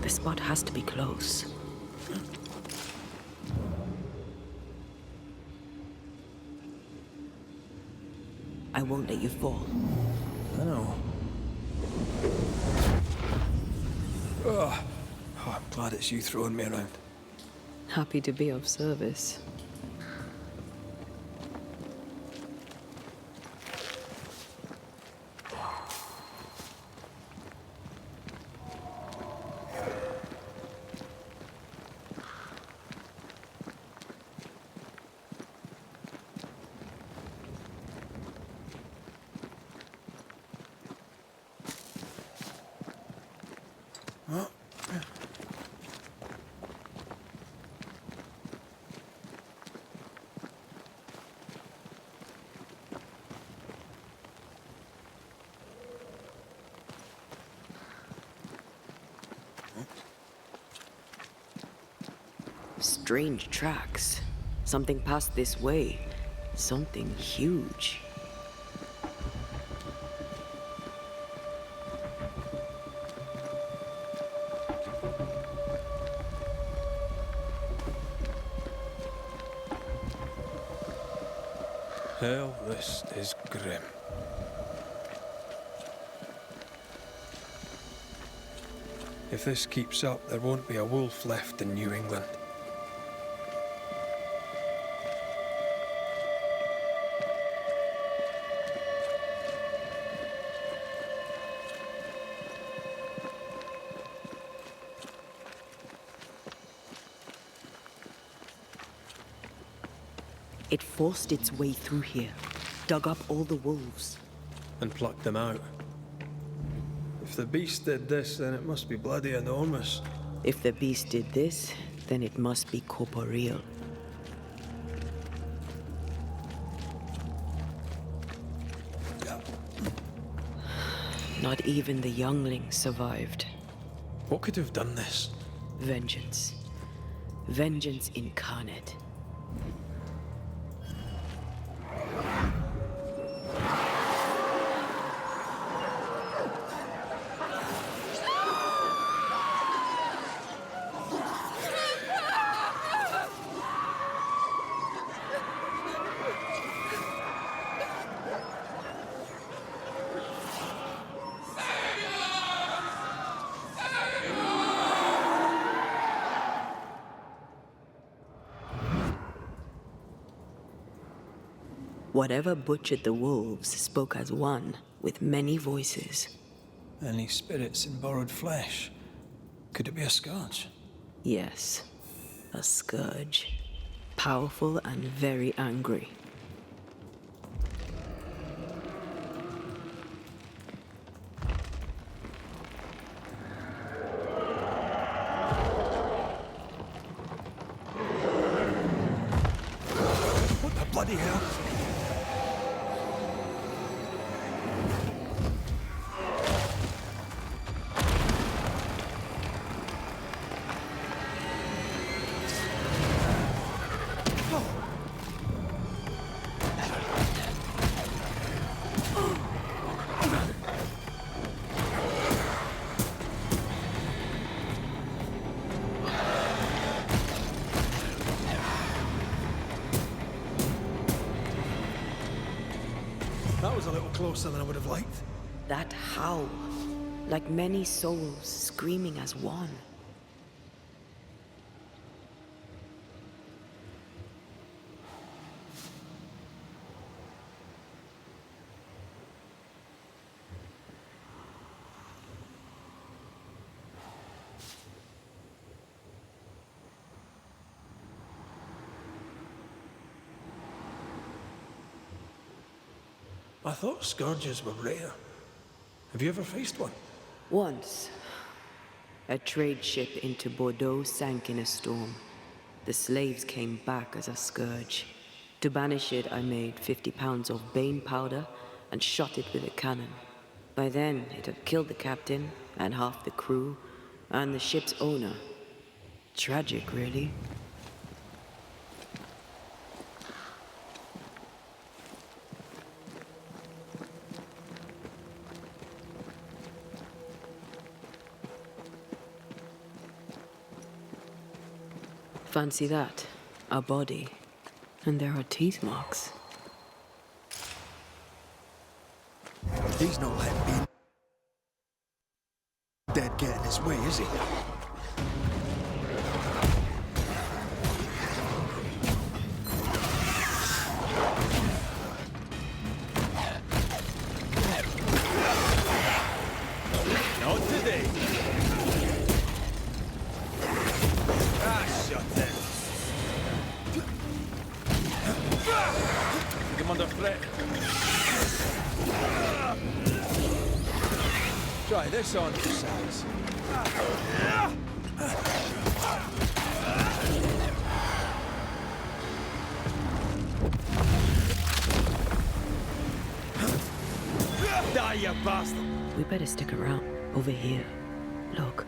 Spot has to be close. I won't let you fall. I know. Oh, I'm glad it's you throwing me around. Happy to be of service. Strange tracks. Something passed this way. Something huge. Hell, this is grim. If this keeps up, there won't be a wolf left in New England. It forced its way through here, dug up all the wolves. And plucked them out. If the beast did this, then it must be bloody enormous. If the beast did this, then it must be corporeal. Not even the younglings survived. What could have done this? Vengeance. Vengeance incarnate. Whatever butchered the wolves spoke as one, with many voices. Any spirits in borrowed flesh? Could it be a scourge? Yes, a scourge. Powerful and very angry. What the bloody hell? was a little closer than I would have liked. That howl, like many souls screaming as one. I thought scourges were rare. Have you ever faced one? Once, a trade ship into Bordeaux sank in a storm. The slaves came back as a scourge. To banish it, I made 50 pounds of bane powder and shot it with a cannon. By then, it had killed the captain and half the crew and the ship's owner. Tragic, really. Fancy that. A body. And there are teeth marks. He's not letting being dead get in his way, is he? Not today. Shut it. I'm under threat. Try this on for size. Die, you bastard! We better stick around. Over here. Look.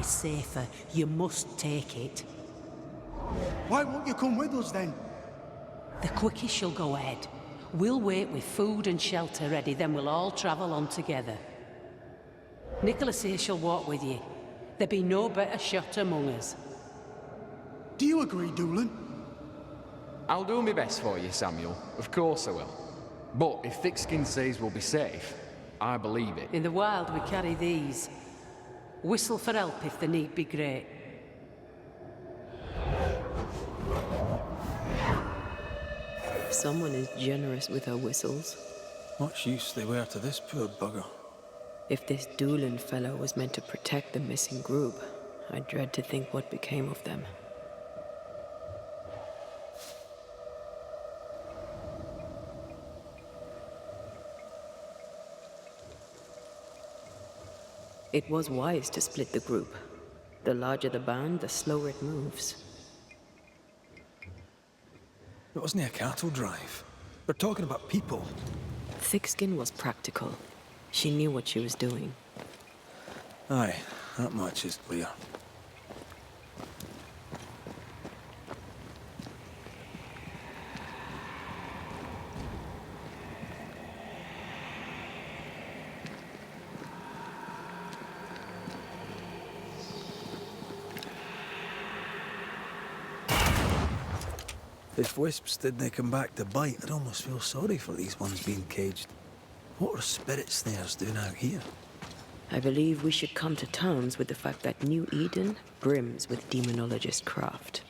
Safer. You must take it. Why won't you come with us then? The quickest you'll go ahead. We'll wait with food and shelter ready, then we'll all travel on together. Nicholas here shall walk with you. There be no better shot among us. Do you agree, Doolin? I'll do my best for you, Samuel. Of course I will. But if Thickskin says we'll be safe, I believe it. In the wild we carry these. Whistle for help if the need be great. Someone is generous with her whistles. Much use they were to this poor bugger. If this Doolin fellow was meant to protect the missing group, I dread to think what became of them. It was wise to split the group. The larger the band, the slower it moves. It wasn't a cattle drive. We're talking about people. Thickskin was practical. She knew what she was doing. Aye, that much is clear. If wisps didn't come back to bite, I'd almost feel sorry for these ones being caged. What are spirit snares doing out here? I believe we should come to terms with the fact that New Eden brims with demonologist craft.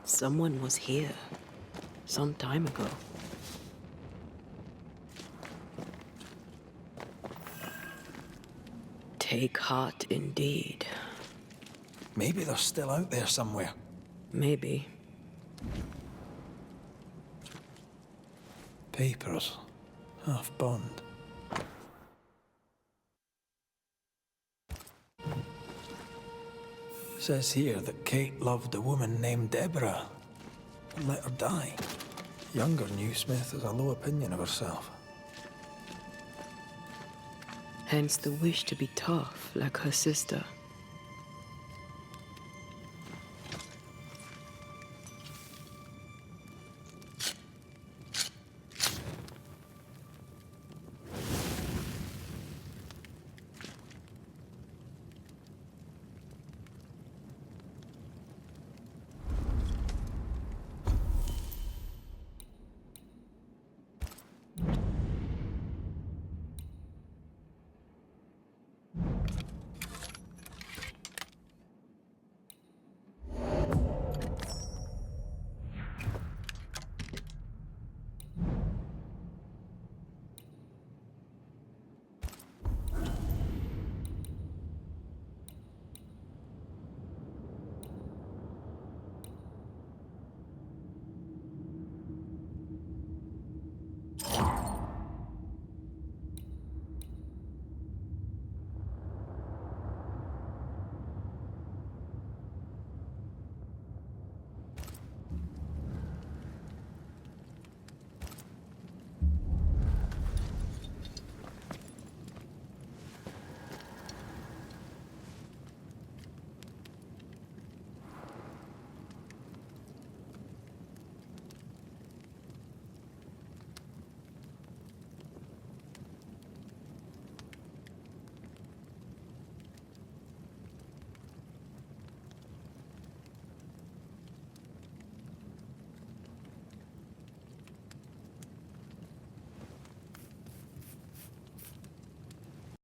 Someone was here, some time ago. Take heart indeed. Maybe they're still out there somewhere. Maybe. Papers. Half bond. says here that Kate loved a woman named Deborah and let her die. Younger New Smith has a low opinion of herself. Hence the wish to be tough like her sister.